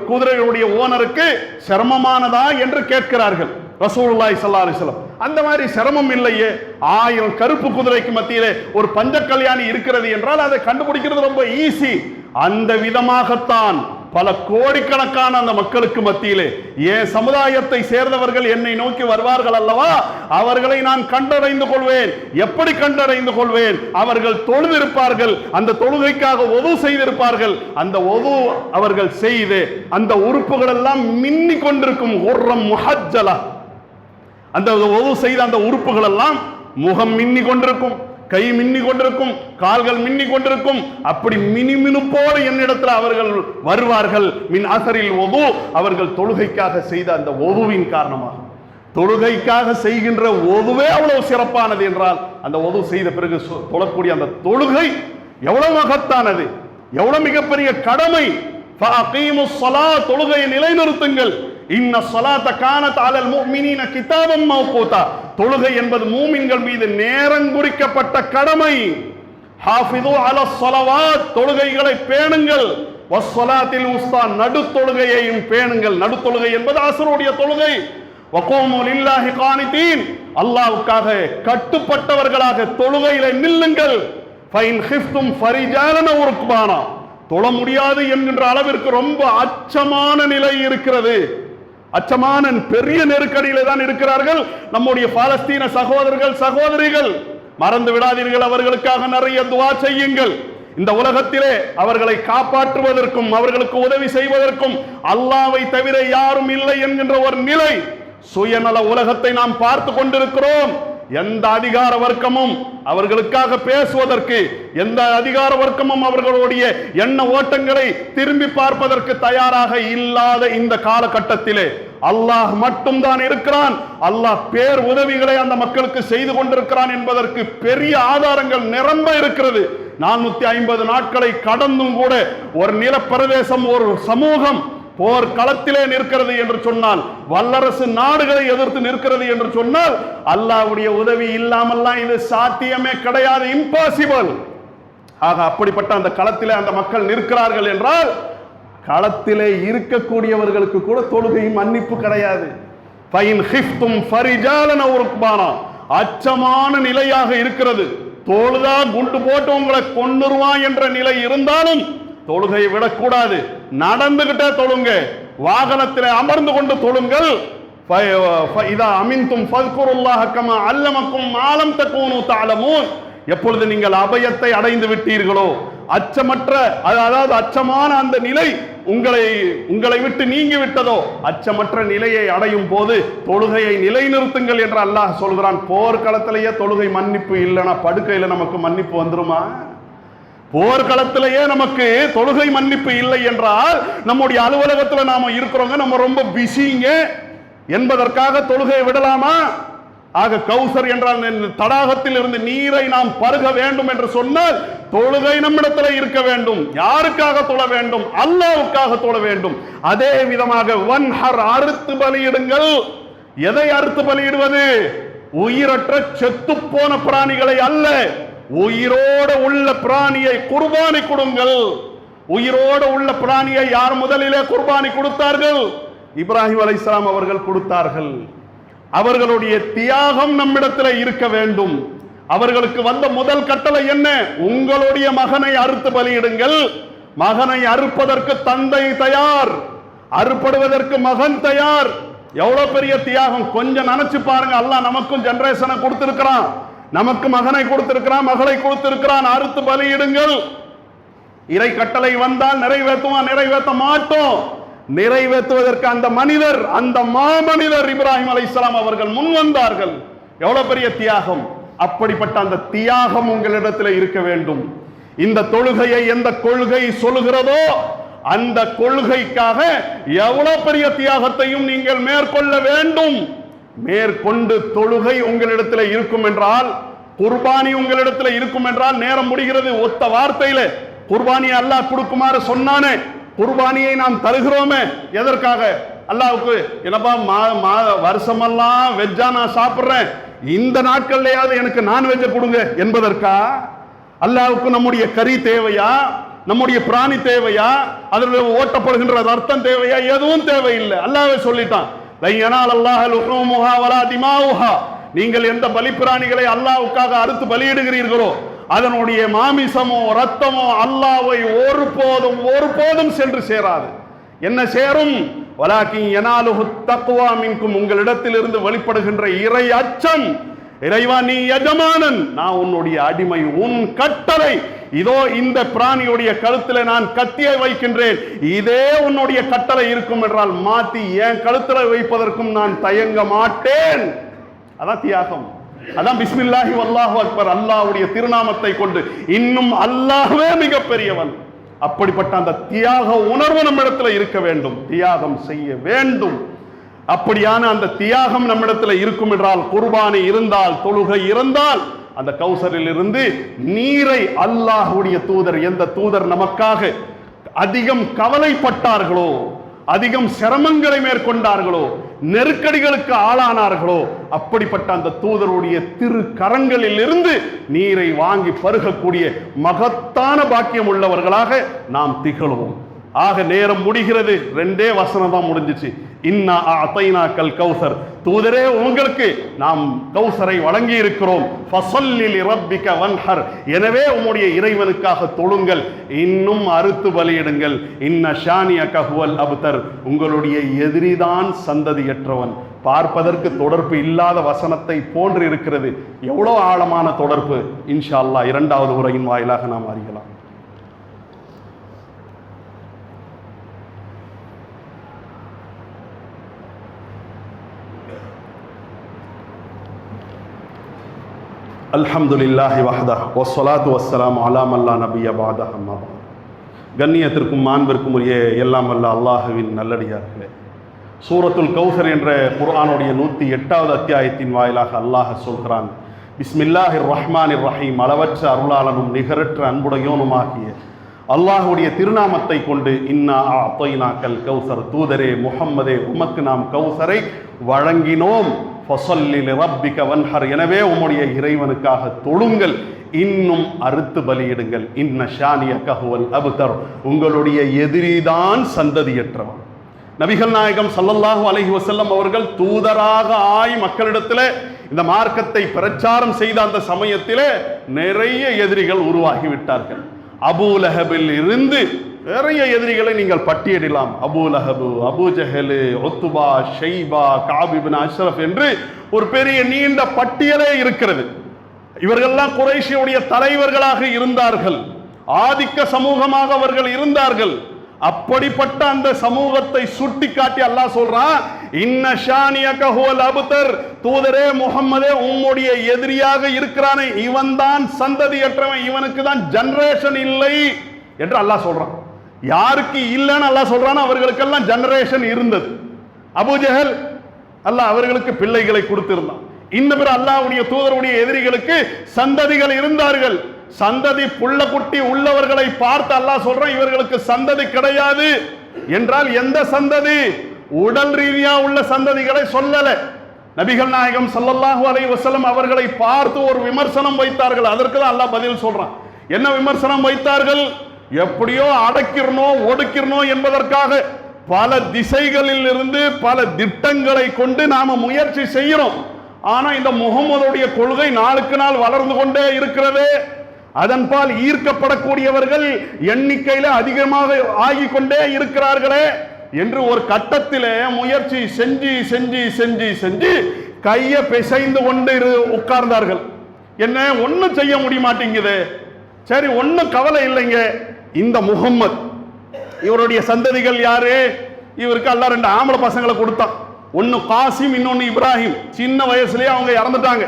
குதிரையுடைய ஓனருக்கு சிரமமானதா என்று கேட்கிறார்கள் ரசூலுல்லாஹி ஸல்லல்லாஹு அலைஹி வஸல்லம். அந்த மாதிரி சிரமம் இல்லையே, 1000 கருப்பு குதிரைக்கு மத்தியிலே ஒரு பஞ்ச கல்யாணி இருக்கிறது என்றால் அதை கண்டுபிடிக்கிறது ரொம்ப ஈஸி. அந்த விதமாகத்தான் பல கோடிக்கணக்கான அந்த மக்களுக்கு மத்தியிலே என் சமுதாயத்தை சேர்ந்தவர்கள் என்னை நோக்கி வருவார்கள் அல்லவா, அவர்களை நான் கண்டடைந்து கொள்வேன். எப்படி கண்டடைந்து கொள்வேன்? அவர்கள் தொழுதிருப்பார்கள், அந்த தொழுகைக்காக ஒது செய்திருப்பார்கள், அந்த ஒது அவர்கள் செய்து அந்த உறுப்புகள் எல்லாம் மின்னிக் கொண்டிருக்கும். உர்ரம் முஹஜ்ஜலா, அந்த ஒது செய்த அந்த உறுப்புகள் எல்லாம் முகம் மின்னி கொண்டிருக்கும், கை மின்னி கொண்டிருக்கும், கால்கள் மின்னி கொண்டிருக்கும். அப்படி மினுமினுப்போடு என்னிடத்தில் அவர்கள் வருவார்கள். மின் அசரில் ஒது, அவர்கள் தொழுகைக்காக செய்த அந்த ஒதுவின் காரணமாக. தொழுகைக்காக செய்கின்ற ஒதுவே அவ்வளவு சிறப்பானது என்றால் அந்த ஒது செய்த பிறகு தொழக்கூடிய அந்த தொழுகை எவ்வளவு மகத்தானது, எவ்வளவு மிகப்பெரிய கடமை. தொழுகையை நிலைநிறுத்துங்கள். இன்ன ஸலாத கானத் அலல் முஃமினீன கிதாபம் மவ்கூதா, தொழுகை என்பது மூமின்கள் மீது நேரம் குறிக்கப்பட்ட கடமை. ஹாஃபிது அலஸ் ஸலவாத், தொழுகைகளை பேணுங்கள். வஸ்ஸலாத்தில் உஸ்தா, நடு தொழுகையையும் பேணுங்கள். நடு தொழுகை என்பது அஸ்ருடைய தொழுகை. வகூமு லில்லாஹி கானிதீன், அல்லாஹ்வுக்காக கட்டுப்பட்டவர்களாக தொழுகையில நில்லுங்கள். ஃபைன் ஹிஃப்தும் ஃபரிஜாலன ருக்பானா, தொழ முடியாது என்கின்ற அளவிற்கு ரொம்ப அச்சமான நிலை இருக்கிறது. அச்சமான பெரிய நெருக்கடியில தான் இருக்கிறார்கள் நம்முடைய பாலஸ்தீன சகோதரர்கள் சகோதரிகள். மறந்து விடாதீர்கள், அவர்களுக்காக நிறைய துஆ செய்யுங்கள். இந்த உலகத்திலே அவர்களை காப்பாற்றுவதற்கும் அவர்களுக்கு உதவி செய்வதற்கும் அல்லாஹ்வை தவிர யாரும் இல்லை என்கின்ற ஒரு நிலை, சுயநல உலகத்தை நாம் பார்த்து கொண்டிருக்கிறோம். எந்த அதிகார வர்க்கமும் அவர்களுக்காக பேசுவதற்கு, எந்த அதிகார வர்க்கமும் அவர்களுடைய எண்ண ஓட்டங்களை திரும்பி பார்ப்பதற்கு தயாராக இல்லாத இந்த காலகட்டத்திலே அல்லாஹ் மட்டும்தான் இருக்கிறான். அல்லாஹ் பேர் உதவிகளை அந்த மக்களுக்கு செய்து கொண்டிருக்கிறான் என்பதற்கு பெரிய ஆதாரங்கள் நிரம்ப இருக்கிறது. 450 நாட்களை கடந்தும் கூட ஒரு நிலப்பிரதேசம், ஒரு சமூகம் போர் களத்திலே நிற்கிறது என்று சொன்னால், வல்லரசு நாடுகளை எதிர்த்து நிற்கிறது என்று சொன்னால், அல்லாஹ்வுடைய உதவி இல்லாமல்லாம் இது சாத்தியமே கிடையாது, இம்பாசிபிள். ஆக அப்படிப்பட்ட அந்த களத்திலே அந்த மக்கள் நிற்கிறார்கள் என்றால், களத்திலே இருக்கக்கூடியவர்களுக்கு கூட தொழுகை மன்னிப்பு கிடையாது. ஃபைன் ஹிஃப்தும் ஃபரிஜாலன ருக்பானா, அச்சமான நிலையாக இருக்கிறது. தொழுதா குண்டு போட்டு உங்களை கொன்னுருவான் என்ற நிலை இருந்தாலும் தொழுகை விடக்கூடாது. நடந்துகிட்டே தொழுங்க, வாகனத்தில் அமர்ந்து கொண்டு தொழுங்கள். எப்பொழுது நீங்கள் அபயத்தை அடைந்து விட்டீர்களோ, அச்சமற்ற, அதாவது அச்சமான அந்த நிலை உங்களை விட்டு நீங்கி விட்டதோ, அச்சமற்ற நிலையை அடையும் போது தொழுகையை நிலைநிறுத்துங்கள் என்று அல்லாஹ் சொல்கிறான். போர்க்களத்திலேயே தொழுகை மன்னிப்பு இல்லைன்னா படுக்கையில நமக்கு மன்னிப்பு வந்துருமா? போர்க்களத்திலேயே நமக்கு தொழுகை மன்னிப்பு இல்லை என்றால், நம்முடைய அலுவலகத்தில் நாம இருக்கிறோங்க, நம்ம ரொம்ப பிஸிங்க என்பதற்காக தொழுகையை விடலாமா? ஆக கௌசர் என்றால் தடாகத்தில் இருந்து நீரை நாம் பருக வேண்டும் என்று சொன்னால் தொழுகை நம்மிடத்தில் இருக்க வேண்டும். யாருக்காக தொழ வேண்டும்? அல்லாஹ்வுக்காக தொழ வேண்டும். அதே விதமாக வன்ஹர், அறுத்து பலியிடுங்கள். எதை அறுத்து பலியிடுவது? உயிரற்ற செத்து போன பிராணிகளை அல்ல, உயிரோடு உள்ள பிராணியை குர்பானி கொடுங்கள். உயிரோடு உள்ள பிராணியை யார் முதலிலே குர்பானி கொடுத்தார்கள்? இப்ராஹிம் அலைஹிஸ்ஸலாம் அவர்கள் கொடுத்தார்கள். அவர்களுடைய தியாகம் நம்மிடத்தில் இருக்க வேண்டும். அவர்களுக்கு வந்த முதல் கட்டளை என்ன? உங்களுடைய மகனை அறுத்து பலியிடுங்கள். மகனை அறுப்பதற்கு தந்தை தயார், அறுப்படுவதற்கு மகன் தயார். எவ்வளவு பெரிய தியாகம்! கொஞ்சம் நினைச்சு பாருங்க. அல்லாஹ் நமக்கும் ஜெனரேஷனை கொடுத்திருக்கிறான், நமக்கு மகனை கொடுத்திருக்கிறான், மகளை கொடுத்திருக்கிறான். அறுத்து பலியிடுங்கள். இறை கட்டளை வந்தால் நிறைவேற்றுமா? நிறைவேற்ற மாட்டோம். நிறைவேற்றுவதற்கு அந்த மனிதர், அந்த மாமனிதர் இப்ராஹிம் அலைஹிஸ்ஸலாம் அவர்கள் முன் வந்தார்கள். எவ்வளவு பெரிய தியாகம்! அப்படிப்பட்ட அந்த தியாகம் உங்களிடத்தில் இருக்க வேண்டும். இந்த தொழுகையை எந்த கொள்கை சொல்லுகிறதோ அந்த கொள்கைக்காக எவ்வளவு பெரிய தியாகத்தையும் நீங்கள் மேற்கொள்ள வேண்டும். மேற்கொண்டு தொழுகை உங்களிடத்தில் இருக்கும் என்றால், குர்பானி உங்களிடத்தில் இருக்கும் என்றால், நேரம் முடிகிறது. ஒத்த வார்த்தையில குர்பானி அல்லாஹ் கொடுக்குமாறு சொன்னானே, குர்பானியை நாம் தருகிறோமே எதற்காக? அல்லாஹ்வுக்கு. என்னப்பா வருஷமெல்லாம் வெஜ்ஜா நான் சாப்பிட்றேன், இந்த நாட்கள்லயாவது எனக்கு நான்வெஜ்ஜை கொடுங்க என்பதற்கா? அல்லாஹ்வுக்கு நம்முடைய கறி தேவையா? நம்முடைய பிராணி தேவையா? அதில் ஓட்டப்படுகின்ற அர்த்தம் தேவையா? எதுவும் தேவையில்லை. அல்லாஹ்வே சொல்லிட்டான், நீங்கள் எந்த பலி பிராணிகளை அல்லாஹ்வுக்காக அறுத்து பலியிடுகிறீர்களோ அதனுடைய மாமிசமோ ரத்தமோ அல்லாஹ்வை ஒருபோதும் சென்று சேராது. என்ன சேரும்? வலாக்கின் யனாலுஹு தக்வா மின்கும், உங்களிடத்தில் இருந்து வெளிப்படுகின்ற இறை அச்சம். இறைவா, நீ எஜமானன், நான் உன்னுடைய அடிமை, உன் கட்டளை இதோ இந்த பிராணியுடைய கழுத்துல நான் கத்தியை வைக்கின்றேன், இதே உன்னுடைய கட்டளை இருக்கும் என்றால் மாத்தி என் கழுத்துல வைப்பதற்கும் நான் தயங்க மாட்டேன் அதான் தியாகம். அதான் பிஸ்மில்லாஹி வல்லாஹு அக்பர், அல்லாஹ்வுடைய திருநாமத்தை கொண்டு. இன்னும் அல்லாஹ்வே மிகப்பெரியவன். அப்படிப்பட்ட அந்த தியாக உணர்வு நம்மிடத்தில் இருக்க வேண்டும். தியாகம் செய்ய வேண்டும். அப்படியான அந்த தியாகம் நம்மிடத்தில் இருக்கும் என்றால், குர்பானி இருந்தால், தொழுகை இருந்தால், அந்த கௌசரில் இருந்து நீரை அல்லாஹ்வுடைய தூதர், எந்த தூதர் நமக்காக அதிகம் கவலைப்பட்டார்களோ, அதிகம் சிரமங்களை மேற்கொண்டார்களோ, நெருக்கடிகளுக்கு ஆளானார்களோ, அப்படிப்பட்ட அந்த தூதருடைய திரு கரங்களில் இருந்து நீரை வாங்கி பருகக்கூடிய மகத்தான பாக்கியம் உள்ளவர்களாக நாம் திகழ்வோம். ஆக நேரம் முடிகிறது. 2 வசனம் தான் முடிஞ்சிச்சு. இன்னா அதைனாக்கல் கௌசர், தூதரே உங்களுக்கு நாம் கௌசரை வழங்கி இருக்கிறோம். ஃபஸல்லி லிரப்பிக வன்ஹர், எனவே உம்முடைய இறைவனுக்காக தொழுங்கள், இன்னும் அறுத்து பலியிடுங்கள். இன்ன ஷானியக ஹுவல் அப்தர், உங்களுடைய எதிரிதான் சந்ததியற்றவன். பார்ப்பதற்கு தொடர்பு இல்லாத வசனத்தை போன்று இருக்கிறது. எவ்வளோ ஆழமான தொடர்பு! இன்ஷா அல்லாஹ் 2வது உரையின் வாயிலாக நாம் அறியலாம். அல்ஹம்துலில்லாஹி வஹ்தஹ் வஸ்ஸலாத்து வஸ்ஸலாமு அலா மல்லா நபிய பஅதஹு அம்மா பஅத். கண்ணியத்திற்கும் மாண்பிற்கும் உரிய எல்லாம் வல்ல அல்லாஹுவின் நல்லடியார்களே, சூரத்துல் கௌசர் என்ற குர்ஆனுடைய 108வது அத்தியாயத்தின் வாயிலாக அல்லாஹ் சொல்கிறான், பிஸ்மில்லாஹிர் ரஹ்மானிர் ரஹீம், அளவற்ற அருளாளனும் நிகரற்ற அன்புடையோனுமாகிய அல்லாஹுடைய திருநாமத்தை கொண்டு. இன்னா அதைனாக்கல் கௌசர், தூதரே முஹம்மதே உமக்கு நாம் கௌசரை வழங்கினோம். ஃபஸல்லி லிரப்பிக வன்ஹர், எனவே உம்முடைய இறைவனுக்காக தொழுங்கள், இன்னும் அறுத்து பலியிடுங்கள். இன்ன ஷானியக ஹுவல் அப்தர், உங்களுடைய எதிரிதான் சந்ததியற்றவன். நபிகள் நாயகம் ஸல்லல்லாஹு அலைஹி வஸல்லம் அவர்கள் தூதராக ஆய் மக்களிடத்தில் இந்த மார்க்கத்தை பிரச்சாரம் செய்த அந்த சமயத்திலே நிறைய எதிரிகள் உருவாகிவிட்டார்கள். அபூலஹபில் இருந்து நிறைய எதிரிகளை நீங்கள் பட்டியலிடலாம். அபூலஹபு, அபூஜஹல், உத்பா, ஷைபா, கஅப் இப்னு அஷ்ரஃப் என்று ஒரு பெரிய நீண்ட பட்டியலே இருக்கிறது. இவர்கள்லாம் குறைஷியுடைய தலைவர்களாக இருந்தார்கள். ஆதிக்க சமூகமாக அவர்கள் இருந்தார்கள். அப்படிப்பட்ட அந்த சமூகத்தை சுட்டி காட்டி அல்லாஹ் சொல்றான், இன்ன ஷானியக ஹுவல் அப்தர், தூதரே முஹம்மதே உம்முடைய எதிரியாக இருக்கிறானே இவன் தான் சந்ததியற்றவன், இவனுக்கு தான் ஜெனரேஷன் இல்லை என்று அல்லாஹ் சொல்றான். யாருக்கு இல்லைன்னு அல்லாஹ் சொல்றான்? அவர்களுக்கெல்லாம் ஜெனரேஷன் இருந்தது. அபூஜஹல் அல்லாஹ் அவர்களுக்கு பிள்ளைகளை கொடுத்திருந்தான். இன்னும் அல்லாஹ்வுடைய தூதருடைய எதிரிகளுக்கு சந்ததிகள் இருந்தார்கள். சந்ததி புள்ள குட்டி உள்ளவர்களை பார்த்து அல்லாஹ் சொல்றான், இவர்களுக்கு சந்ததி கிடையாது என்றால் எந்த சந்ததி? உடல் ரீதியா உள்ள சந்ததிகளை சொல்லல. நபிகள் நாயகம் ஸல்லல்லாஹு அலைஹி வஸல்லம் அவர்களை பார்த்து ஒரு விமர்சனம் வைத்தார்கள். அதற்கு தான் அல்லாஹ் பதில் சொல்றான். என்ன விமர்சனம் வைத்தார்கள்? எப்படியோ அடக்கிரணும் ஒடுக்கிரணும் என்பதற்காக பல திசைகளில் இருந்து பல திட்டங்களை கொண்டு நாம முயற்சி செய்கிறோம். ஆனா இந்த முகம்மதுடைய கொள்கை நாளுக்கு நாள் வளர்ந்து கொண்டே இருக்கிறது. அதன்பால் ஈர்க்கப்படக்கூடியவர்கள் எண்ணிக்கையில அதிகமாக ஆகிக் கொண்டே இருக்கிறார்களே என்று ஒரு கட்டத்திலே முயற்சி செஞ்சு செஞ்சு செஞ்சு செஞ்சு கையை பிசைந்து கொண்டு உட்கார்ந்தார்கள். என்ன ஒன்னும் செய்ய முடிய மாட்டேங்குது. சரி, ஒன்னும் கவலை இல்லைங்க. இந்த முகம்மது இவருடைய சந்ததிகள் யாரு? இவருக்கு அல்லாஹ் 2 ஆம்பளை பசங்களை கொடுத்தான். ஒன்னு காசிம், இன்னொன்னு இப்ராஹிம். சின்ன வயசுலயே அவங்க இறந்துட்டாங்க.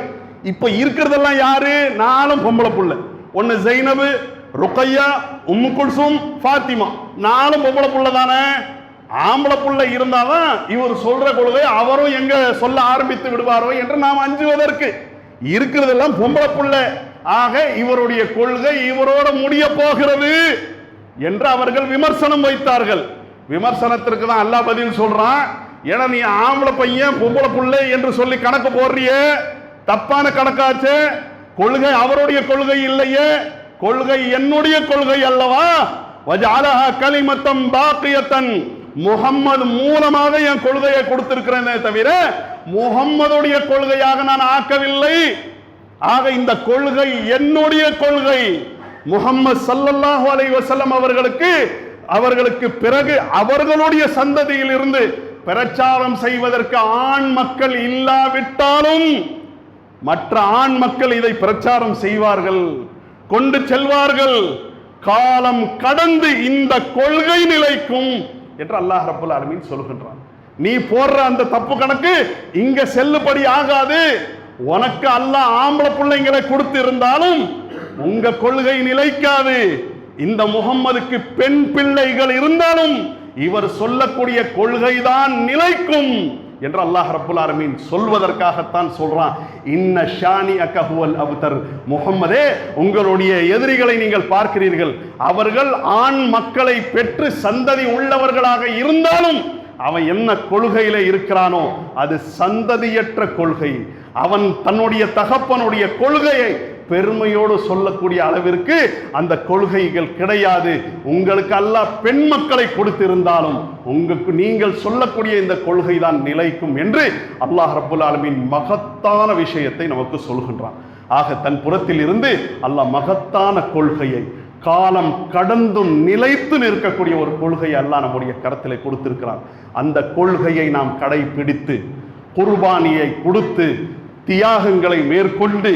இப்ப இருக்கிறதெல்லாம் யாரு? 4 பொம்பளை புள்ள. ஒன்னு ஜைனபு, ருக்கையா, உம்மு குல்சும், ஃபாத்திமா. 4 பொம்பளை புள்ள தானே. ஆம்பளை புள்ள இருந்தாதான் இவர் சொல்ற கொள்கை அவரும் எங்க சொல்ல ஆரம்பித்து விடுவாரோ என்று நாம் அஞ்சுவதற்கு. இருக்கிறதெல்லாம் பொம்பளை புள்ள. ஆக இவருடைய கொள்கை இவரோட முடிய போகிறது என்று அவர்கள் விமர்சனம் வைத்தார்கள். விமர்சனத்திற்கு தான் அல்லாஹ் பதில் சொல்றான், ஏன்னா நீ ஆம்பளை பையன் பொம்பளை புள்ள என்று சொல்லி கணக்கு போடுறிய, தப்பான கணக்காச்சு. கொள்கை அவருடைய கொள்கை இல்லையே, கொள்கை என்னுடைய கொள்கை அல்லவா. வஜஅலஹா கலிமத்தன் பாக்கியத்தன், முஹம்மது மூலமாக என் கொள்கையை கொடுத்திருக்கிறேனே தவிர முஹம்மதுடைய கொள்கையாக நான் ஆக்கவில்லை. ஆக இந்த கொள்கை என்னுடைய கொள்கை. முஹம்மது ஸல்லல்லாஹு அலைஹி வஸல்லம் அவர்களுக்கு பிறகு அவர்களுடைய சந்ததியில் இருந்து பிரச்சாரம் செய்வதற்கு ஆண் மக்கள் இல்லாவிட்டாலும் மற்ற ஆண் மக்கள் இதை பிரச்சாரம் செய்வார்கள், கொண்டு செல்வார்கள். காலம் கடந்து இந்த கொள்கை நிலைக்கும் என்று அல்லாஹ் ரப்பல் ஆலமீன் சொல்கின்றான். நீ போடுற அந்த தப்பு கணக்கு இங்க செல்லுபடி ஆகாது. உனக்கு அல்லாஹ் ஆம்பளை பிள்ளைங்களை கொடுத்து இருந்தாலும் உங்க கொள்கை நிலைக்காது. இந்த முகம்மதுக்கு பெண் பிள்ளைகள் இருந்தாலும் இவர் சொல்லக்கூடிய கொள்கைதான் நிலைக்கும் என்று அல்லாஹ் ரப்புல் ஆலமீன் சொல்வதற்காகத்தான் சொல்றான். இன்ன ஷானிஅக ஹுவல் அப்தர். முகம்மதே, உங்களுடைய எதிரிகளை நீங்கள் பார்க்கிறீர்கள், அவர்கள் ஆண் மக்களை பெற்று சந்ததி உள்ளவர்களாக இருந்தாலும் அவன் என்ன கொள்கையில இருக்கிறானோ அது சந்ததியற்ற கொள்கை. அவன் தன்னுடைய தகப்பனுடைய கொள்கையை பெருமையோடு சொல்லக்கூடிய அளவிற்கு அந்த கொள்கைகள் கிடையாது. உங்களுக்கு அல்லாஹ் பெண் மக்களை கொடுத்திருந்தாலும் உங்களுக்கு நீங்கள் சொல்லக்கூடிய இந்த கொள்கை தான் நிலைக்கும் என்று அல்லாஹ் ரப்புல் ஆலமீன் மகத்தான விஷயத்தை நமக்கு சொல்கின்றான். ஆக தன் புறத்தில் இருந்து அல்லாஹ் மகத்தான கொள்கையை, காலம் கடந்தும் நிலைத்து நிற்கக்கூடிய ஒரு கொள்கையை அல்லாஹ் நம்முடைய கரத்திலே கொடுத்திருக்கிறான். அந்த கொள்கையை நாம் கடைபிடித்து குர்பானியை கொடுத்து தியாகங்களை மேற்கொண்டு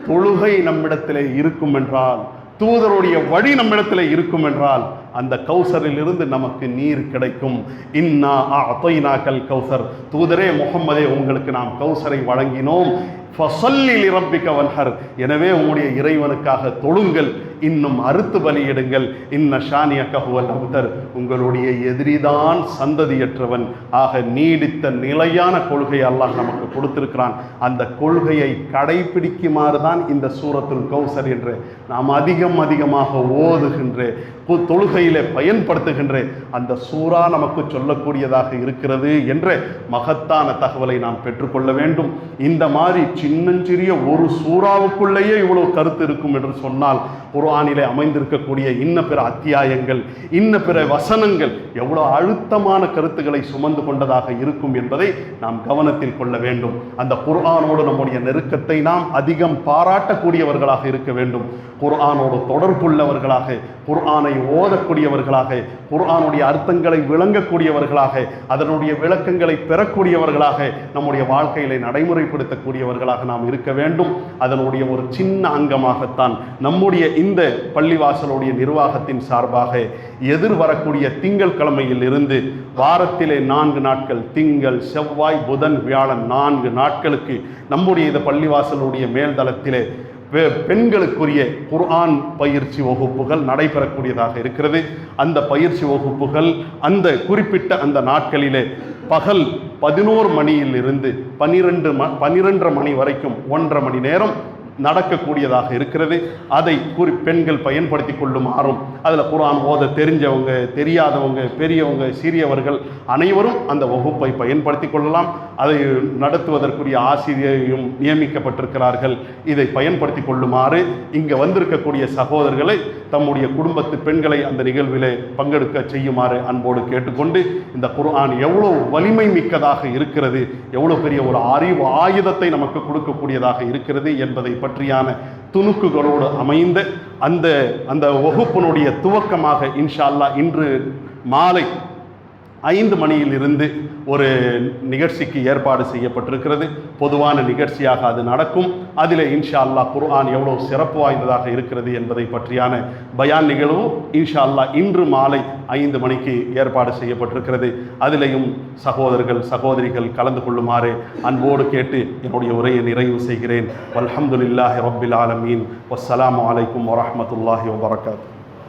தொழுகை நம்மிடத்திலே இருக்கும் என்றால், தூதருடைய வழி நம்மிடத்திலே இருக்கும் என்றால் அந்த கௌசரில் இருந்து நமக்கு நீர் கிடைக்கும். இன்னா அஅதைனாக்கல் கௌசர். தூதரே முஹம்மதே, உங்களுக்கு நாம் கௌசரை வழங்கினோம். ஃபஸல்லி லிரப்பிக வன்ஹர். எனவே உங்களுடைய இறைவனுக்காக தொழுங்கள், இன்னும் அறுத்து பலியிடுங்கள். இன்ன ஷானிஅக ஹுவல் அப்தர். உங்களுடைய எதிரிதான் சந்ததியற்றவன். ஆக நீடித்த நிலையான கொள்கை அல்லாஹ் நமக்கு கொடுத்திருக்கிறான். அந்த கொள்கையை கடைபிடிக்குமாறு தான் இந்த சூரத்துல் கௌசர் என்று நாம் அதிகமாக ஓதுகின்ற, தொழுகையிலே பயன்படுத்துகின்ற அந்த சூரா நமக்கு சொல்லக்கூடியதாக இருக்கிறது என்ற மகத்தான தகவலை நாம் பெற்றுக்கொள்ள வேண்டும். இந்த மாதிரி சின்னஞ்சிறிய ஒரு சூறாவுக்குள்ளேயே இவ்வளவு கருத்து இருக்கும் என்று சொன்னால், குர்ஆனிலே அமைந்திருக்கக்கூடிய இன்ன பிற அத்தியாயங்கள், இன்ன பிற வசனங்கள் எவ்வளவு அழுத்தமான கருத்துக்களை சுமந்து கொண்டதாக இருக்கும் என்பதை நாம் கவனத்தில் கொள்ள வேண்டும். அந்த குர்ஆனோடு நம்முடைய நெருக்கத்தை நாம் அதிகம் பாராட்டக்கூடியவர்களாக இருக்க வேண்டும். குர்ஆனோடு தொடர்புள்ளவர்களாக, குர்ஆனை ஓதக்கூடியவர்களாக, குர்ஆனுடைய அர்த்தங்களை விளங்கக்கூடியவர்களாக, அதனுடைய விளக்கங்களை பெறக்கூடியவர்களாக, நம்முடைய வாழ்க்கையிலே நடைமுறைப்படுத்தக்கூடியவர்களாக நாம் இருக்க வேண்டும். அதனுடைய ஒரு சின்ன அங்கமாகத்தான் நம்முடைய இந்த பள்ளிவாசலுடைய நிர்வாகத்தின் சார்பாக எதிர்வரக்கூடிய திங்கள் கிழமையில் இருந்து வாரத்திலே 4 நாட்கள், திங்கள், செவ்வாய், புதன், வியாழன் 4 நாட்களுக்கு நம்முடைய இந்த பள்ளிவாசலுடைய மேல்தளத்திலே பெண்களுக்குரிய குர்ஆன் பயிற்சி வகுப்புகள் நடைபெறக்கூடியதாக இருக்கிறது. அந்த பயிற்சி வகுப்புகள் அந்த குறிப்பிட்ட அந்த நாட்களிலே பகல் 11 மணியிலிருந்து 12:30 மணி வரைக்கும் 1.5 மணி நேரம் நடக்கக்கூடியதாக இருக்கிறது. அதை பெண்கள் பயன்படுத்தி கொள்ளுமாறும், அதில் குர்ஆன் ஓத தெரிஞ்சவங்க, தெரியாதவங்க, பெரியவங்க, சிறியவர்கள் அனைவரும் அந்த வகுப்பை பயன்படுத்தி கொள்ளலாம். அதை நடத்துவதற்குரிய ஆசிரியரையும் நியமிக்கப்பட்டிருக்கிறார்கள். இதை பயன்படுத்தி கொள்ளுமாறு இங்கே வந்திருக்கக்கூடிய சகோதரர்களை, தம்முடைய குடும்பத்து பெண்களை அந்த நிகழ்விலே பங்கெடுக்க செய்யுமாறு அன்போடு கேட்டுக்கொண்டு, இந்த குர்ஆன் எவ்வளவு வலிமை மிக்கதாக இருக்கிறது, எவ்வளவு பெரிய ஒரு அறிவு ஆயுதத்தை நமக்கு கொடுக்கக்கூடியதாக இருக்கிறது என்பதை பற்றியான துணுக்குகளோடு அமைந்த அந்த வகுப்பினுடைய துவக்கமாக இன்ஷா அல்லாஹ் இன்று மாலை 5 மணியிலிருந்து ஒரு நிகழ்ச்சிக்கு ஏற்பாடு செய்யப்பட்டிருக்கிறது. பொதுவான நிகழ்ச்சியாக அது நடக்கும். அதில் இன்ஷா அல்லாஹ் குர்ஆன் எவ்வளவு சிறப்பு வாய்ந்ததாக இருக்கிறது என்பதை பற்றியான பயான் நிகழ்வு இன்ஷா அல்லாஹ் இன்று மாலை 5 மணிக்கு ஏற்பாடு செய்யப்பட்டிருக்கிறது. அதிலேயும் சகோதரர்கள், சகோதரிகள் கலந்து கொள்ளுமாறு அன்போடு கேட்டு என்னுடைய உரையை நிறைவு செய்கிறேன். வல்ஹம்துலில்லாஹி ரப்பில் ஆலமீன். வஸ்ஸலாமு அலைக்கும் வரஹ்மத்துல்லாஹி வபரகாத்துஹு.